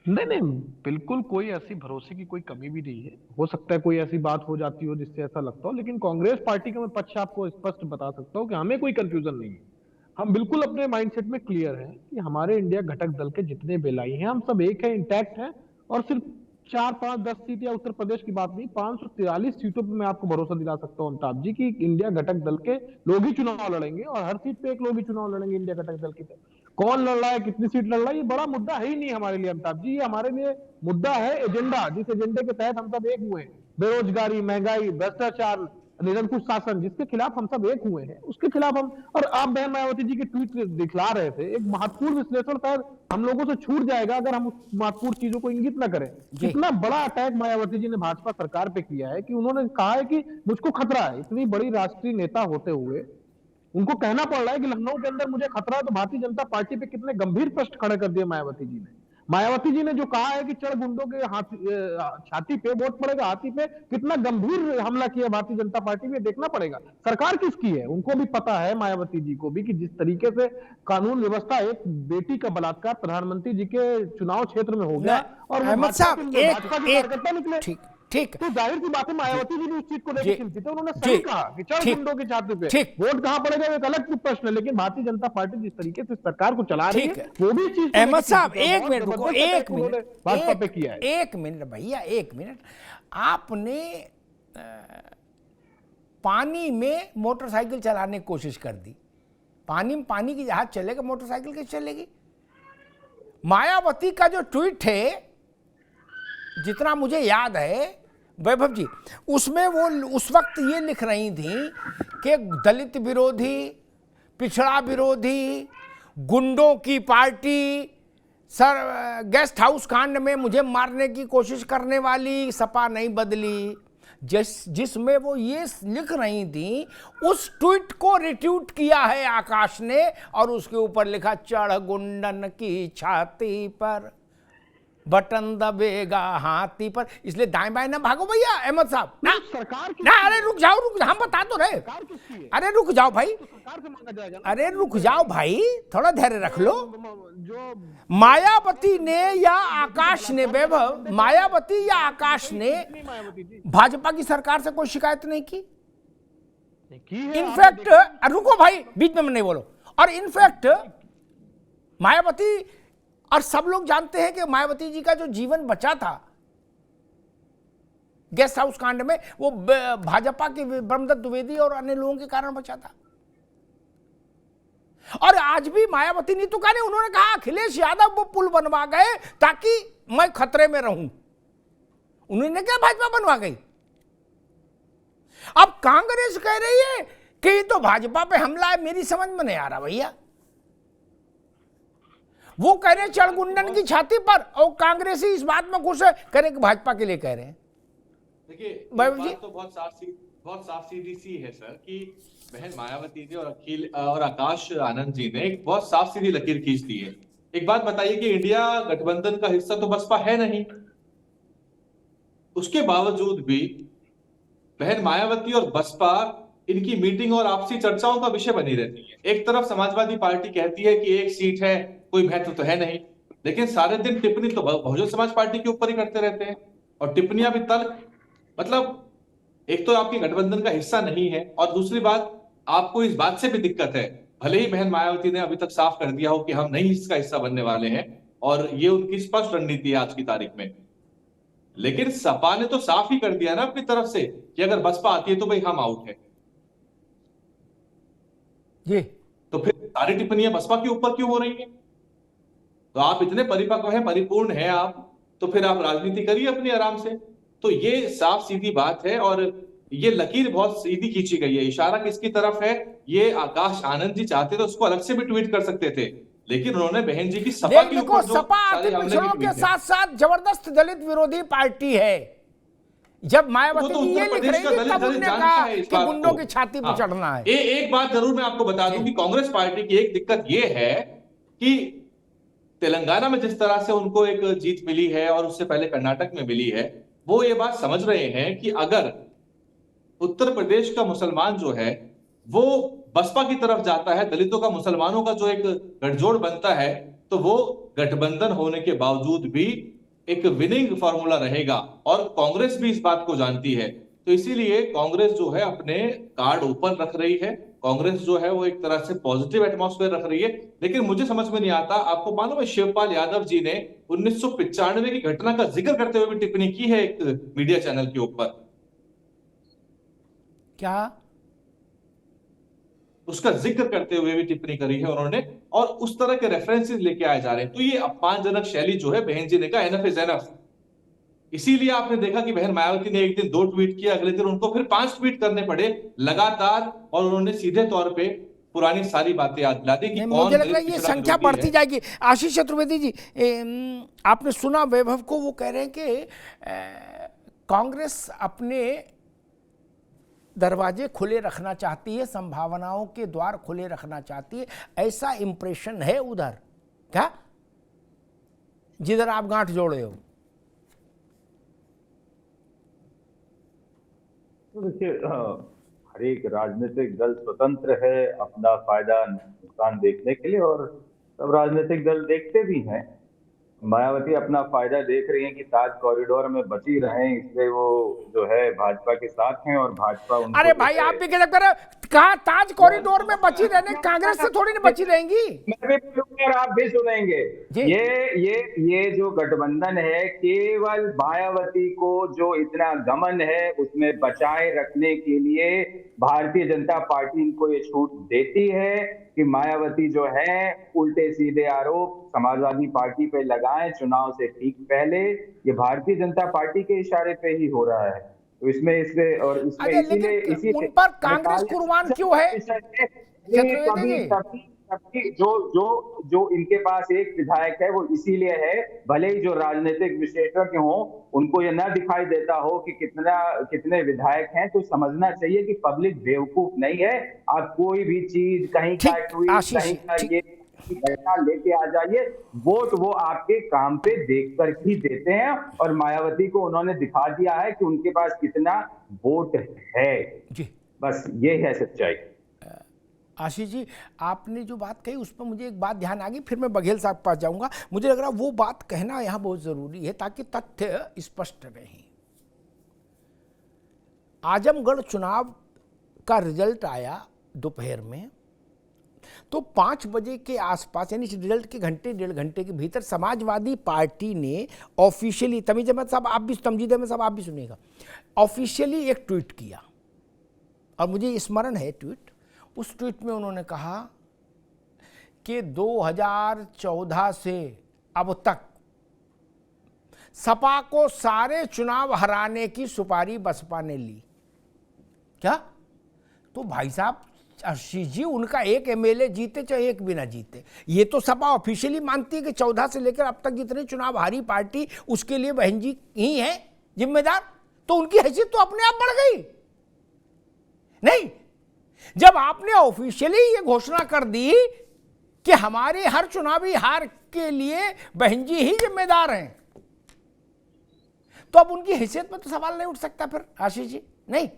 नहीं, बिल्कुल कोई ऐसी भरोसे की कोई कमी भी नहीं है। हो सकता है कोई ऐसी बात हो जाती हो जिससे ऐसा लगता हो, लेकिन कांग्रेस पार्टी का मैं पक्ष आपको स्पष्ट बता सकता हूं कि हमें कोई कंफ्यूजन नहीं है। हम बिल्कुल अपने माइंडसेट में क्लियर हैं कि हमारे इंडिया घटक दल के जितने बेलाई हैं, हम सब एक हैं, इंटैक्ट हैं, और सिर्फ 4, 5, 10 सीट या उत्तर प्रदेश की बात नहीं, 543 सीटों पर मैं आपको भरोसा दिला सकता हूं अमिताभ जी कि इंडिया घटक दल के लोग ही चुनाव लड़ेंगे, और हर सीट पे एक लोग ही चुनाव लड़ेंगे इंडिया घटक दल की। कौन लड़ रहा है, कितनी सीट लड़ रहा है, ये बड़ा मुद्दा है ही नहीं हमारे लिए अमिताभ जी। ये हमारे लिए मुद्दा है एजेंडा, जिस एजेंडे के तहत हम सब एक हुए हैं। बेरोजगारी, महंगाई, भ्रष्टाचार, निरंकुश शासन, जिसके खिलाफ हम सब एक हुए हैं, उसके खिलाफ हम। और आप बहन मायावती जी के ट्वीट दिखला रहे थे, एक महत्वपूर्ण विश्लेषण शायद हम लोगों से छूट जाएगा अगर हम उस महत्वपूर्ण चीजों को इंगित न करें। इतना बड़ा अटैक मायावती जी ने भाजपा सरकार पे किया है कि उन्होंने कहा है कि मुझको खतरा है। इतनी बड़ी राष्ट्रीय नेता होते हुए उनको कहना पड़ रहा है कि लखनऊ के अंदर मुझे खतरा है, तो भारतीय जनता पार्टी पे कितने गंभीर प्रश्न खड़े कर दिए मायावती जी ने। मायावती जी ने जो कहा है कि चढ़ गुंडों के छाती पे वोट पड़ेगा, हाथी पे, कितना गंभीर हमला किया भारतीय जनता पार्टी में, देखना पड़ेगा। सरकार किसकी है उनको भी पता है, मायावती जी को भी, कि जिस तरीके से कानून व्यवस्था, एक बेटी का बलात्कार प्रधानमंत्री जी के चुनाव क्षेत्र में हो गया, और अहमद साहब निकले, ठीक, तो जाहिर सी बात है मायावती जी भी उस चीज को लेकर चिंतित है। उन्होंने सही कहा कि चढ़ गुंडों की छाती पे वोट कहां पड़ेगा एक अलग प्रश्न है, लेकिन भारतीय जनता पार्टी जिस तरीके से सरकार को चला रही है वो भी चीज। अहमद साहब, एक मिनट रुको, भाजपा पे किया है। एक मिनट भैया, एक मिनट। आपने पानी में मोटरसाइकिल चलाने की कोशिश कर दी। पानी में पानी की जहाज चलेगा, मोटरसाइकिल कैसे चलेगी? मायावती का जो ट्वीट है, जितना मुझे याद है वैभव जी, उसमें वो उस वक्त ये लिख रही थी कि दलित विरोधी, पिछड़ा विरोधी, गुंडों की पार्टी, सर गेस्ट हाउस कांड में मुझे मारने की कोशिश करने वाली सपा नहीं बदली। जिसमें वो ये लिख रही थी, उस ट्वीट को रिट्वीट किया है आकाश ने, और उसके ऊपर लिखा चढ़ गुंडन की छाती पर बटन दबेगा हाथी पर। इसलिए दाएं बाएं ना भागो भैया अहमद साहब ना, सरकार ना, अरे रुक जाओ, हम बता तो रहे। अरे रुक जाओ भाई, अरे रुक जाओ भाई, थोड़ा धैर्य रख लो। मायावती ने या आकाश ने, वैभव, मायावती या आकाश ने भाजपा की सरकार से कोई शिकायत नहीं की। इनफैक्ट, रुको भाई, बीच में नहीं बोलो। और इनफैक्ट मायावती, और सब लोग जानते हैं कि मायावती जी का जो जीवन बचा था गेस्ट हाउस कांड में, वो भाजपा के ब्रह्मदत्त द्विवेदी और अन्य लोगों के कारण बचा था। और आज भी मायावती ने तो कहा नहीं, उन्होंने कहा अखिलेश यादव वो पुल बनवा गए ताकि मैं खतरे में रहूं। उन्होंने क्या भाजपा बनवा गई? अब कांग्रेस कह रही है कि ये तो भाजपा पे हमला है। मेरी समझ में नहीं आ रहा भैया। वो कह रहे हैं चढ़ गुंडन की छाती पर, और कांग्रेसी इस बात में खुश है, कह रहे कि भाजपा के लिए कह रहे हैं। देखिए, बात तो बहुत साफ सीधी सी है सर, कि बहन मायावती जी और अखिल और आकाश आनंद जी ने एक बहुत साफ सीधी लकीर खींच दी है। एक बात बताइए कि इंडिया गठबंधन का हिस्सा तो बसपा है नहीं, उसके बावजूद भी बहन मायावती और बसपा, इनकी मीटिंग और आपसी चर्चाओं का विषय बनी रहती है। एक तरफ समाजवादी पार्टी कहती है कि एक सीट है, कोई महत्व तो है नहीं, लेकिन सारे दिन टिप्पणी तो बहुजन समाज पार्टी के ऊपर ही करते रहते हैं, और टिप्पणियां भी तल्ख, मतलब एक तो आपके गठबंधन का हिस्सा नहीं है, और दूसरी बात आपको इस बात से भी दिक्कत है, भले ही बहन मायावती ने अभी तक साफ कर दिया हो कि हम नहीं इसका हिस्सा बनने वाले हैं, और ये उनकी स्पष्ट रणनीति है आज की तारीख में, लेकिन सपा ने तो साफ ही कर दिया ना अपनी तरफ से कि अगर बसपा आती है तो भाई हम आउट है। जी तो फिर सारी टिप्पणियां बसपा के ऊपर क्यों हो रही हैं? तो आप इतने परिपक्व हैं, परिपूर्ण हैं आप, तो फिर आप राजनीति करिए अपनी आराम से। तो ये साफ सीधी बात है और ये लकीर बहुत सीधी खींची गई है। इशारा किसकी तरफ है? ये आकाश आनंद जी चाहते तो उसको अलग से भी ट्वीट कर सकते थे, लेकिन उन्होंने बहन जी की सपा के देखो, ऊपर जो सपा सारे आते हमले पिछड़ों की के ट्वीट है। साथ साथ जबरदस्त दलित विरोधी पार्टी है। जब मायावती तो जी ये उत्तर लिख प्रदेश रही का थी दलित तब दलित उन्होंने जानता कहा है इस कि बात गुंडों को। की छाती पर हाँ। चढ़ना है। एक बात जरूर मैं आपको बता दूं कि कांग्रेस पार्टी की एक दिक्कत ये है कि तेलंगाना में जिस तरह से उनको एक जीत मिली है और उससे पहले कर्नाटक में मिली है, वो ये बात समझ रहे हैं कि अगर उत्तर प्रदेश का मुसलमान जो है वो बसपा की तरफ जाता है, दलितों का मुसलमानों का जो एक गठजोड़ बनता है, तो वो गठबंधन होने के बावजूद भी एक विनिंग फॉर्मूला रहेगा और कांग्रेस भी इस बात को जानती है। तो इसीलिए कांग्रेस जो है अपने कार्ड ओपन रख रही है। कांग्रेस जो है वो एक तरह से पॉजिटिव एटमॉस्फेयर रख रही है। लेकिन मुझे समझ में नहीं आता, आपको मालूम है शिवपाल यादव जी ने 1995 की घटना का जिक्र करते हुए भी टिप्पणी की है एक मीडिया चैनल के ऊपर। क्या उसका जिक्र करते हुए भी टिप्पणी करी है उन्होंने और उस तरह के रेफरेंसेस लेके आए जा रहे हैं। तो ये अपमानजनक शैली जो है, बहन जी ने कहा एनफ इज एनफ। इसीलिए आपने देखा कि बहन मायावती ने एक दिन 2 ट्वीट किया, अगले दिन उनको फिर 5 ट्वीट करने पड़े लगातार और उन्होंने सीधे तौर पे पुरानी सारी बातें याद दिला दी कि कौन मुझे लग रहा है ये पिछड़ा संख्या विरोधी बढ़ती है। जाएगी। आशीष चतुर्वेदी जी, आपने सुना वैभव को, वो कह रहे हैं कि कांग्रेस अपने दरवाजे खुले रखना चाहती है, संभावनाओं के द्वार खुले रखना चाहती है, ऐसा इंप्रेशन है उधर क्या, जिधर आप गांठ जोड़े हो? तो देखिए, हर एक राजनीतिक दल स्वतंत्र है अपना फायदा नुकसान देखने के लिए और सब राजनीतिक दल देखते भी हैं। मायावती अपना फायदा देख रही हैं कि ताज कॉरिडोर में बची रहें, इसलिए वो जो है भाजपा के साथ हैं और भाजपा उनको अरे भाई, आप भी क्या कर रहे हो? कहा ताज कॉरिडोर में बची रहने, कांग्रेस से थोड़ी ना बची रहेंगी। मैं भी बोलूंगा और आप भी सुनेंगे। ये जो गठबंधन है, केवल मायावती को जो इतना गमन है उसमें बचाए रखने के लिए भारतीय जनता पार्टी इनको ये छूट देती है कि मायावती जो है उल्टे सीधे आरोप समाजवादी पार्टी पे लगाएं चुनाव से ठीक पहले। ये भारतीय जनता पार्टी के इशारे पे ही हो रहा है। तो इसमें और इसमें इसीलिए उन पर कांग्रेस कुर्बान क्यों है? कभी जो इनके पास एक विधायक है वो इसीलिए है, भले ही जो राजनीतिक विशेषज्ञ हो उनको ये ना दिखाई देता हो कि कितने विधायक हैं, तो समझना चाहिए कि पब्लिक बेवकूफ नहीं है। आप कोई भी चीज, कहीं का ट्वीट, कहीं का ये घटना लेके आ जाइए, वोट वो आपके काम पे देखकर ही देते हैं और मायावती को उन्होंने दिखा दिया है कि उनके पास कितना वोट है। बस ये है सच्चाई। आशीष जी, आपने जो बात कही उस पर मुझे एक बात ध्यान आ गई, फिर मैं बघेल साहब के पास जाऊंगा। मुझे लग रहा वो बात कहना यहाँ बहुत जरूरी है ताकि तथ्य स्पष्ट रहे। आजमगढ़ चुनाव का रिजल्ट आया दोपहर में, तो 5 बजे के आसपास, यानी रिजल्ट के घंटे 1.5 घंटे के भीतर समाजवादी पार्टी ने ऑफिशियली, तमीज अहमद साहब आप भी, तमजीद अहमद साहब आप भी सुनिएगा, ऑफिशियली एक ट्वीट किया और मुझे स्मरण है ट्वीट। उस ट्वीट में उन्होंने कहा कि 2014 से अब तक सपा को सारे चुनाव हराने की सुपारी बसपा ने ली। क्या? तो भाई साहब, आशीष जी, उनका एक एमएलए जीते चाहे एक भी ना जीते, ये तो सपा ऑफिशियली मानती है कि 14 से लेकर अब तक जितने चुनाव हारी पार्टी उसके लिए बहन जी ही है जिम्मेदार। तो उनकी हैसियत तो अपने आप बढ़ गई। नहीं, जब आपने ऑफिशियली ये घोषणा कर दी कि हमारे हर चुनावी हार के लिए बहन जी ही जिम्मेदार हैं, तो अब उनकी हैसियत में तो सवाल नहीं उठ सकता फिर आशीष जी? नहीं,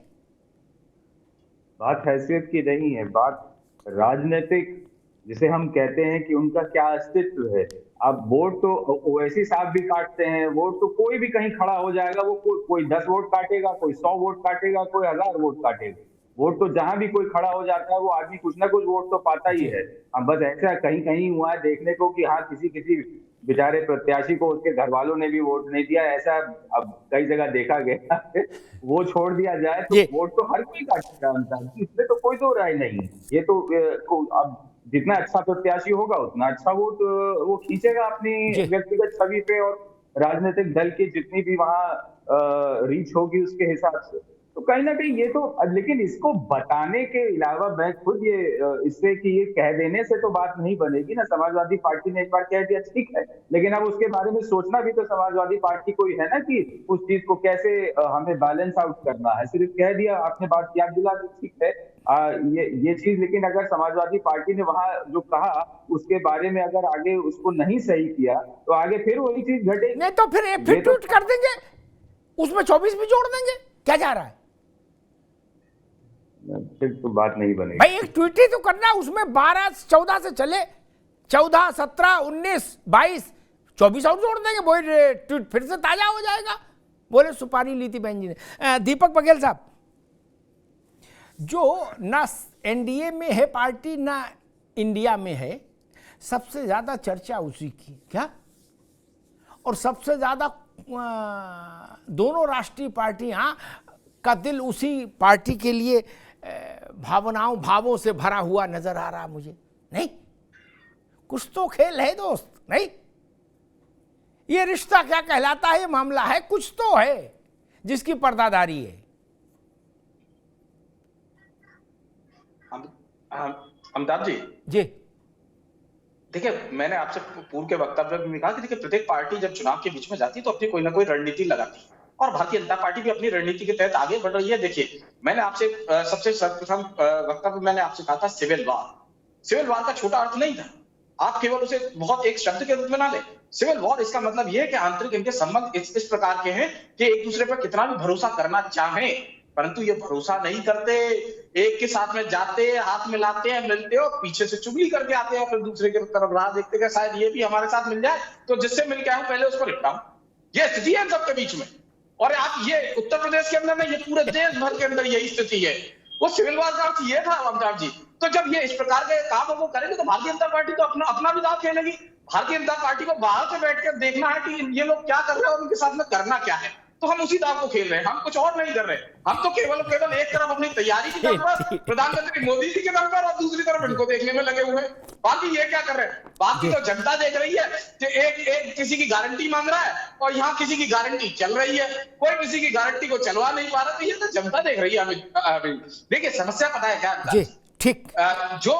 बात हैसियत की नहीं है, बात राजनीतिक, जिसे हम कहते हैं कि उनका क्या अस्तित्व है। अब वोट तो ओवैसी साहब भी काटते हैं, वोट तो कोई भी कहीं खड़ा हो जाएगा, वो कोई 10 वोट काटेगा, कोई 100 वोट काटेगा, कोई 1000 वोट काटेगा। वोट तो जहां भी कोई खड़ा हो जाता है वो आदमी कुछ ना कुछ वोट तो पाता ही है। अब बस ऐसा कहीं कहीं हुआ है देखने को कि हाँ किसी बेचारे प्रत्याशी को उसके घर वालों ने भी वोट नहीं दिया, ऐसा अब कई जगह देखा गया। वो छोड़ दिया जाए तो वोट तो हर कोई काटेगा उनका, इसमें तो कोई दो राय नहीं है। ये तो अब जितना अच्छा प्रत्याशी होगा उतना अच्छा वोट वो खींचेगा अपनी व्यक्तिगत छवि पे, और राजनीतिक दल की जितनी भी वहां रीच होगी उसके हिसाब से। तो कहीं ना कहीं ये तो, लेकिन इसको बताने के अलावा मैं खुद ये इससे कि ये कह देने से तो बात नहीं बनेगी ना। समाजवादी पार्टी ने एक बार कह दिया ठीक है, लेकिन अब उसके बारे में सोचना भी तो समाजवादी पार्टी को ही है ना कि उस चीज को कैसे हमें बैलेंस आउट करना है। सिर्फ कह दिया, आपने बात याद दिला दी, ठीक है ये चीज, लेकिन अगर समाजवादी पार्टी ने वहां जो कहा उसके बारे में अगर आगे उसको नहीं सही किया तो आगे फिर वही चीज घटेगी। नहीं तो फिर एक फिर ट्वीट कर देंगे, उसमें 24 भी जोड़ देंगे, क्या जा रहा है? फिर तो बात नहीं बनेगी भाई। एक ट्वीट ही तो करना, उसमें 12 14 से चले, 14 17 19 22 24 और जोड़ देंगे, वही ट्वीट फिर से ताजा हो जाएगा। बोले सुपारी ली थी बहन जी ने। दीपक बघेल साहब, जो ना एनडीए में है पार्टी ना इंडिया में है, सबसे ज्यादा चर्चा उसी की क्या, और सबसे ज्यादा दोनों राष्ट्रीय पार्टियां का दिल उसी पार्टी के लिए भावों से भरा हुआ नजर आ रहा मुझे। नहीं, कुछ तो खेल है दोस्त। नहीं, ये रिश्ता क्या कहलाता है, ये मामला है, कुछ तो है जिसकी पर्दादारी है। अमिताभ जी, देखिए मैंने आपसे पूर्व के वक्तव्य में कहा कि देखिए प्रत्येक पार्टी जब चुनाव के बीच में जाती है तो अपनी कोई ना कोई रणनीति लगाती है, और भारतीय जनता पार्टी भी अपनी रणनीति के तहत आगे बढ़ रही है। देखिए मैंने आपसे सबसे सर्वप्रथम वक्तव्य मैंने आपसे कहा था सिविल वार। सिविल वार का छोटा अर्थ नहीं था, आप केवल उसे बहुत एक शब्द के रूप में ना लें। सिविल वॉर इसका मतलब यह है कि आंतरिक इनके संबंध इस प्रकार के हैं कि एक दूसरे पर कितना भी भरोसा करना चाहें, परंतु ये भरोसा नहीं करते, एक के साथ में जाते, हाथ मिलाते हैं, मिलते हो, पीछे से चुगली करके आते हैं, फिर दूसरे की तरफ राह देखते हैं शायद ये भी हमारे साथ मिल जाए, तो जिससे मिल के आऊं पहले उसको निपटाऊं। ये स्थिति है सबके बीच में। और आप ये उत्तर प्रदेश के अंदर नहीं, ये पूरे देश भर के अंदर यही स्थिति है। वो सिविल वॉर का अर्थ ये था अमिताभ जी। तो जब ये इस प्रकार के काम वो करेंगे तो भारतीय जनता पार्टी तो अपना भी दांव खेलेगी। भारतीय जनता पार्टी को बाहर से बैठकर देखना है कि ये लोग क्या कर रहे हैं और उनके साथ में करना क्या है, तो हम उसी दांव को खेल रहे हैं, हम कुछ और नहीं कर रहे। हम तो केवल एक तरफ अपनी तैयारी की दम पर, प्रधानमंत्री मोदी जी के दम पर, और दूसरी तरफ इनको देखने में लगे हुए हैं। बाकी ये क्या कर रहे हैं, बाकी तो जनता देख रही है कि एक किसी की गारंटी मांग रहा है और यहाँ किसी की गारंटी चल रही है, कोई किसी की गारंटी को चलवा नहीं पा रहा। तो ये तो जनता देख रही है। देखिए समस्या पता है क्या, ठीक, जो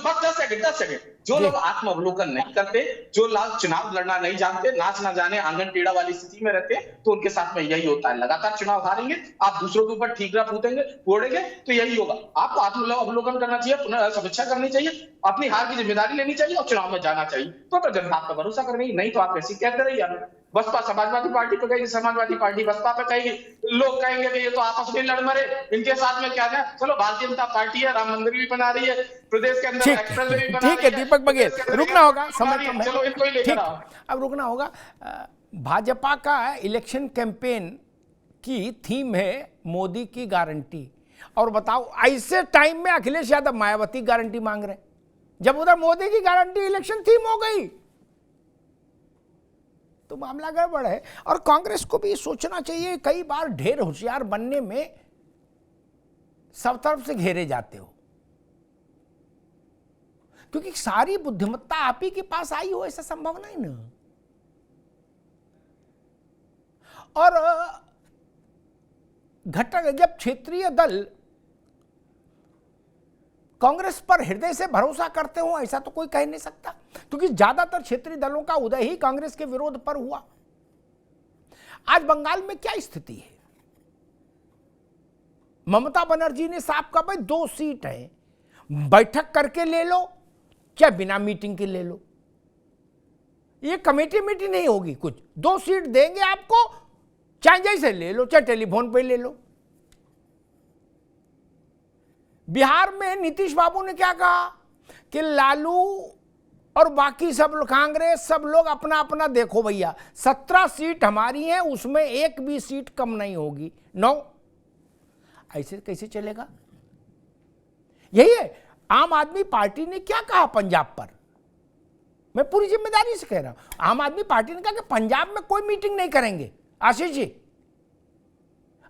बस 10 सेकंड, जो लोग आत्म अवलोकन नहीं करते, जो लोग चुनाव लड़ना नहीं जानते, नाच ना जाने आंगन टेढ़ा वाली स्थिति में रहते हैं, तो उनके साथ में यही होता है। लगातार चुनाव हारेंगे, आप दूसरों के ऊपर ठीकरा फोड़ेंगे, तो यही होगा। आपको आत्म अवलोकन करना चाहिए, पुनः समीक्षा करनी चाहिए, अपनी हार की जिम्मेदारी लेनी चाहिए और चुनाव में जाना चाहिए। तो जनता आप पर भरोसा करेंगी, नहीं तो आप ऐसी कहते रहिए। बसपा समाजवादी पार्टी पे कहेगी, समाजवादी पार्टी बसपा पे कहेगी, लोग कहेंगे कि ये तो आपस में लड़ मरे, इनके साथ में क्या है। चलो भारतीय जनता पार्टी है, राम मंदिर भी बना रही है, प्रदेश के अंदर एक्सप्रेसवे भी बना रही है। ठीक है दीपक बघेल, रुकना होगा, समय कम है, चलो इनको ही लेकर आओ। अब रुकना होगा। भाजपा का इलेक्शन कैंपेन की थीम है मोदी की गारंटी, और बताओ ऐसे टाइम में अखिलेश यादव मायावती गारंटी मांग रहे हैं, जब उधर मोदी की गारंटी इलेक्शन थीम हो गई, तो मामला गड़बड़ है। और कांग्रेस को भी सोचना चाहिए, कई बार ढेर होशियार बनने में सब तरफ से घेरे जाते हो, क्योंकि सारी बुद्धिमत्ता आप ही के पास आई हो ऐसा संभव नहीं ना। और घटक जब क्षेत्रीय दल कांग्रेस पर हृदय से भरोसा करते हो ऐसा तो कोई कह नहीं सकता, क्योंकि ज्यादातर क्षेत्रीय दलों का उदय ही कांग्रेस के विरोध पर हुआ। आज बंगाल में क्या स्थिति है, ममता बनर्जी ने साफ कहा भाई 2 सीट है, बैठक करके ले लो चाहे बिना मीटिंग के ले लो, ये कमेटी मीटिंग नहीं होगी, कुछ 2 सीट देंगे आपको, चाहे जैसे ले लो, चाहे टेलीफोन पे ले लो। बिहार में नीतीश बाबू ने क्या कहा कि लालू और बाकी सब लोग, कांग्रेस सब लोग अपना अपना देखो भैया, 17 सीट हमारी हैं, उसमें एक भी सीट कम नहीं होगी, 9। ऐसे कैसे चलेगा? यही है। आम आदमी पार्टी ने क्या कहा पंजाब पर, मैं पूरी जिम्मेदारी से कह रहा हूं। आम आदमी पार्टी ने कहा कि पंजाब में कोई मीटिंग नहीं करेंगे। आशीष जी,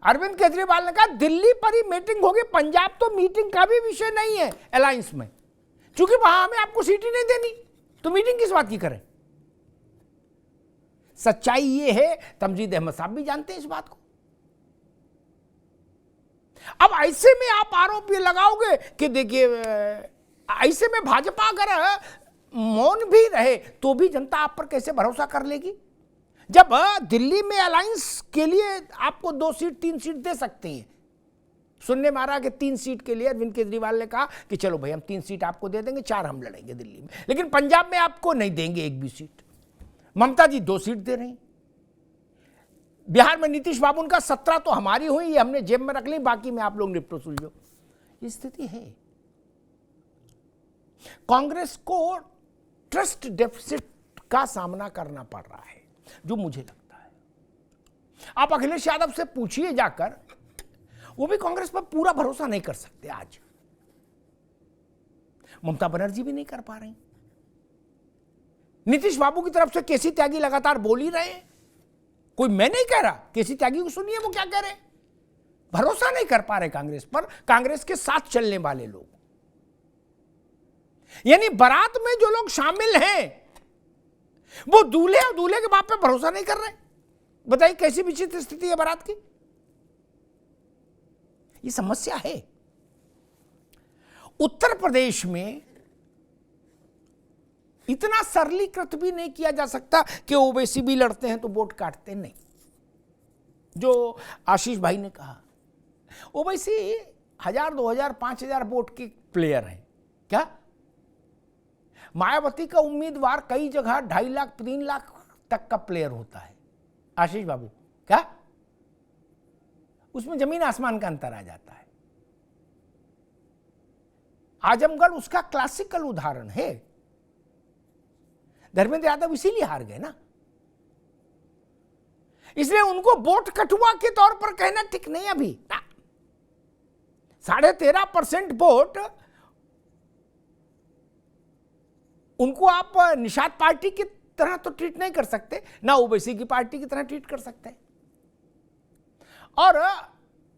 अरविंद केजरीवाल ने कहा दिल्ली पर ही मीटिंग होगी, पंजाब तो मीटिंग का भी विषय नहीं है अलायंस में, क्योंकि वहां हमें आपको सीट ही नहीं देनी, तो मीटिंग किस बात की करें। सच्चाई ये है, तमजीद अहमद साहब भी जानते हैं इस बात को। अब ऐसे में आप आरोप ये लगाओगे कि देखिए, ऐसे में भाजपा अगर मौन भी रहे तो भी जनता आप पर कैसे भरोसा कर लेगी, जब दिल्ली में अलायंस के लिए आपको 2 सीट 3 सीट दे सकती है। सुनने में आ रहा कि 3 सीट के लिए अरविंद केजरीवाल ने कहा कि चलो भाई हम 3 सीट आपको दे देंगे, 4 हम लड़ेंगे दिल्ली में, लेकिन पंजाब में आपको नहीं देंगे एक भी सीट। ममता जी 2 सीट दे रही। बिहार में नीतीश बाबू का 17 तो हमारी हुई, ये हमने जेब में रख ली, बाकी में आप लोग निपटो सुलझो। ये स्थिति है। कांग्रेस को ट्रस्ट डेफिसिट का सामना करना पड़ रहा है, जो मुझे लगता है। आप अखिलेश यादव से पूछिए जाकर, वो भी कांग्रेस पर पूरा भरोसा नहीं कर सकते आज। ममता बनर्जी भी नहीं कर पा रही। नीतीश बाबू की तरफ से केसी त्यागी लगातार बोल ही रहे हैं। कोई मैं नहीं कह रहा, केसी त्यागी को सुनिए वो क्या कह रहे हैं। भरोसा नहीं कर पा रहे कांग्रेस पर, कांग्रेस के साथ चलने वाले लोग। यानी बारात में जो लोग शामिल हैं वो दूल्हे और दूल्हे के बाप पे भरोसा नहीं कर रहे। बताइए कैसी विचित्र स्थिति है बारात की। ये समस्या है। उत्तर प्रदेश में इतना सरलीकृत भी नहीं किया जा सकता कि ओवैसी भी लड़ते हैं तो वोट काटते नहीं। जो आशीष भाई ने कहा, ओवैसी 1000, 2000, 5000 वोट के प्लेयर हैं क्या? मायावती का उम्मीदवार कई जगह 2.5 लाख 3 लाख तक का प्लेयर होता है। आशीष बाबू, क्या उसमें जमीन आसमान का अंतर आ जाता है। आजमगढ़ उसका क्लासिकल उदाहरण है। धर्मेंद्र यादव इसीलिए हार गए ना, इसलिए उनको वोट कटुआ के तौर पर कहना ठीक नहीं। अभी 13.5% वोट उनको आप निषाद पार्टी की तरह तो ट्रीट नहीं कर सकते, ना ओबीसी की पार्टी की तरह ट्रीट कर सकते। और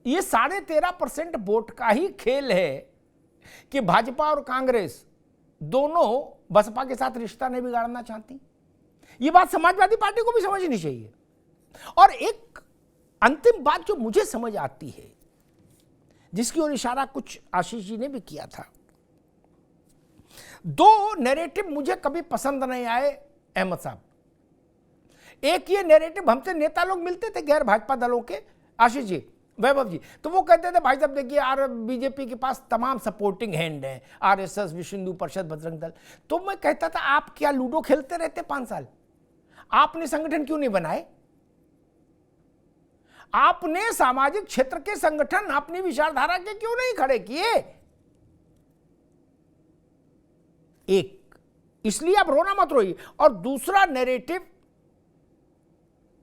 ये 13.5% वोट का ही खेल है कि भाजपा और कांग्रेस दोनों बसपा के साथ रिश्ता नहीं बिगाड़ना चाहती। ये बात समाजवादी पार्टी को भी समझनी चाहिए। और एक अंतिम बात जो मुझे समझ आती है, जिसकी ओर इशारा कुछ आशीष जी ने भी किया था, 2 नैरेटिव मुझे कभी पसंद नहीं आए अहमद साहब। एक ये नैरेटिव हमसे नेता लोग मिलते थे गैर भाजपा दलों के, आशीष जी, वैभव जी, तो वो कहते थे भाई साहब देखिए यार बीजेपी के पास तमाम सपोर्टिंग हैंड हैं, आरएसएस, विश्व हिंदू परिषद, बजरंग दल। तो मैं कहता था आप क्या लूडो खेलते रहते 5 साल? आपने संगठन क्यों नहीं बनाए? आपने सामाजिक क्षेत्र के संगठन अपनी विचारधारा के क्यों नहीं खड़े किए? एक, इसलिए आप रोना मत रोइए। और दूसरा नैरेटिव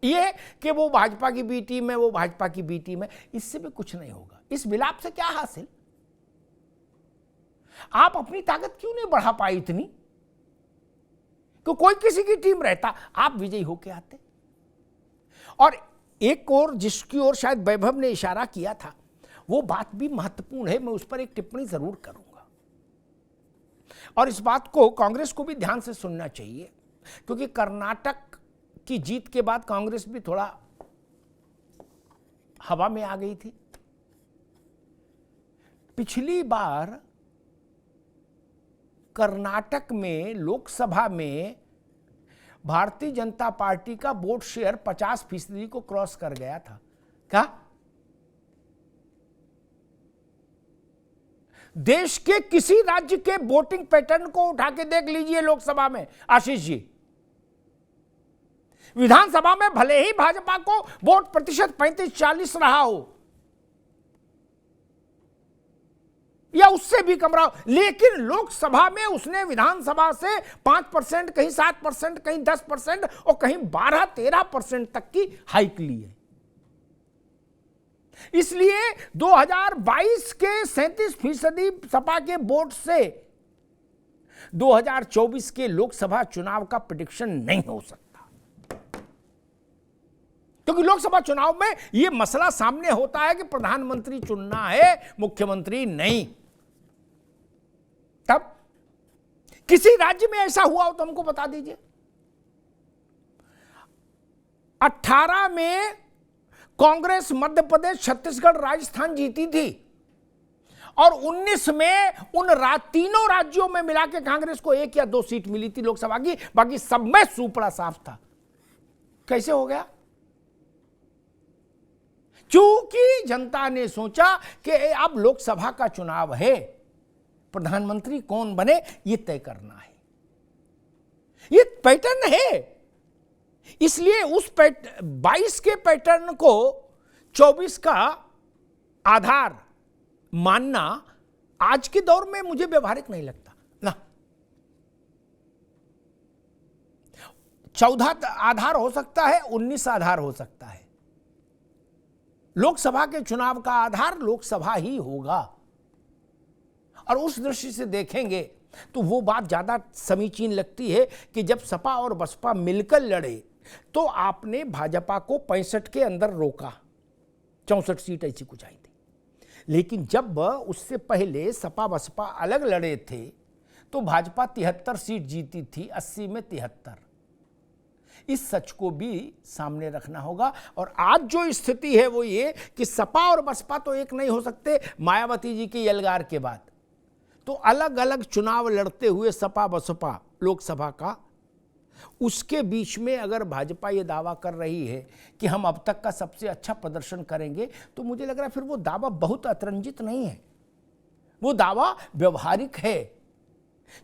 ये कि वो भाजपा की बी टीम है, वो भाजपा की बी टीम है, इससे भी कुछ नहीं होगा। इस विलाप से क्या हासिल? आप अपनी ताकत क्यों नहीं बढ़ा पाई इतनी कि कोई किसी की टीम रहता, आप विजयी होके आते। और एक और जिसकी ओर शायद वैभव ने इशारा किया था, वो बात भी महत्वपूर्ण है, मैं उस पर एक टिप्पणी जरूर करूंगा। और इस बात को कांग्रेस को भी ध्यान से सुनना चाहिए, क्योंकि कर्नाटक की जीत के बाद कांग्रेस भी थोड़ा हवा में आ गई थी। पिछली बार कर्नाटक में लोकसभा में भारतीय जनता पार्टी का वोट शेयर 50% को क्रॉस कर गया था। क्या देश के किसी राज्य के वोटिंग पैटर्न को उठा के देख लीजिए लोकसभा में आशीष जी। विधानसभा में भले ही भाजपा को वोट प्रतिशत 35-40 रहा हो या उससे भी कम रहा हो, लेकिन लोकसभा में उसने विधानसभा से 5%, कहीं 7%, कहीं 10% और कहीं 12-13% तक की हाइक ली है। इसलिए 2022 के 37% सपा के वोट से 2024 के लोकसभा चुनाव का प्रेडिक्शन नहीं हो सकता, क्योंकि लोकसभा चुनाव में यह मसला सामने होता है कि प्रधानमंत्री चुनना है, मुख्यमंत्री नहीं। तब किसी राज्य में ऐसा हुआ हो तो हमको बता दीजिए। 18 में कांग्रेस मध्य प्रदेश, छत्तीसगढ़, राजस्थान जीती थी और 19 में उन तीनों राज्यों में मिला के कांग्रेस को 1 या 2 सीट मिली थी लोकसभा की, बाकी सब में सुपड़ा साफ था। कैसे हो गया? क्योंकि जनता ने सोचा कि अब लोकसभा का चुनाव है, प्रधानमंत्री कौन बने ये तय करना है, ये पैटर्न है। इसलिए उस 22 के पैटर्न को 24 का आधार मानना आज के दौर में मुझे व्यवहारिक नहीं लगता ना। 14 आधार हो सकता है, 19 आधार हो सकता है। लोकसभा के चुनाव का आधार लोकसभा ही होगा और उस दृष्टि से देखेंगे तो वो बात ज्यादा समीचीन लगती है कि जब सपा और बसपा मिलकर लड़े तो आपने भाजपा को 65 के अंदर रोका, 64 सीट ऐसी कुछ आई थी। लेकिन जब उससे पहले सपा बसपा अलग लड़े थे तो भाजपा 73 सीट जीती थी, 80 में 73। इस सच को भी सामने रखना होगा। और आज जो स्थिति है वो ये कि सपा और बसपा तो एक नहीं हो सकते मायावती जी के यलगार के बाद, तो अलग अलग चुनाव लड़ते हुए सपा बसपा लोकसभा का, उसके बीच में अगर भाजपा ये दावा कर रही है कि हम अब तक का सबसे अच्छा प्रदर्शन करेंगे, तो मुझे लग रहा है फिर वो दावा बहुत अतिरंजित नहीं है, वो दावा व्यवहारिक है,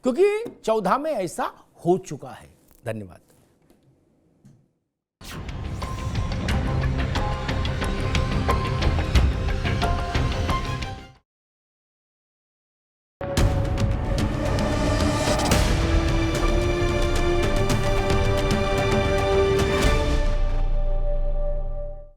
क्योंकि 14 में ऐसा हो चुका है। धन्यवाद।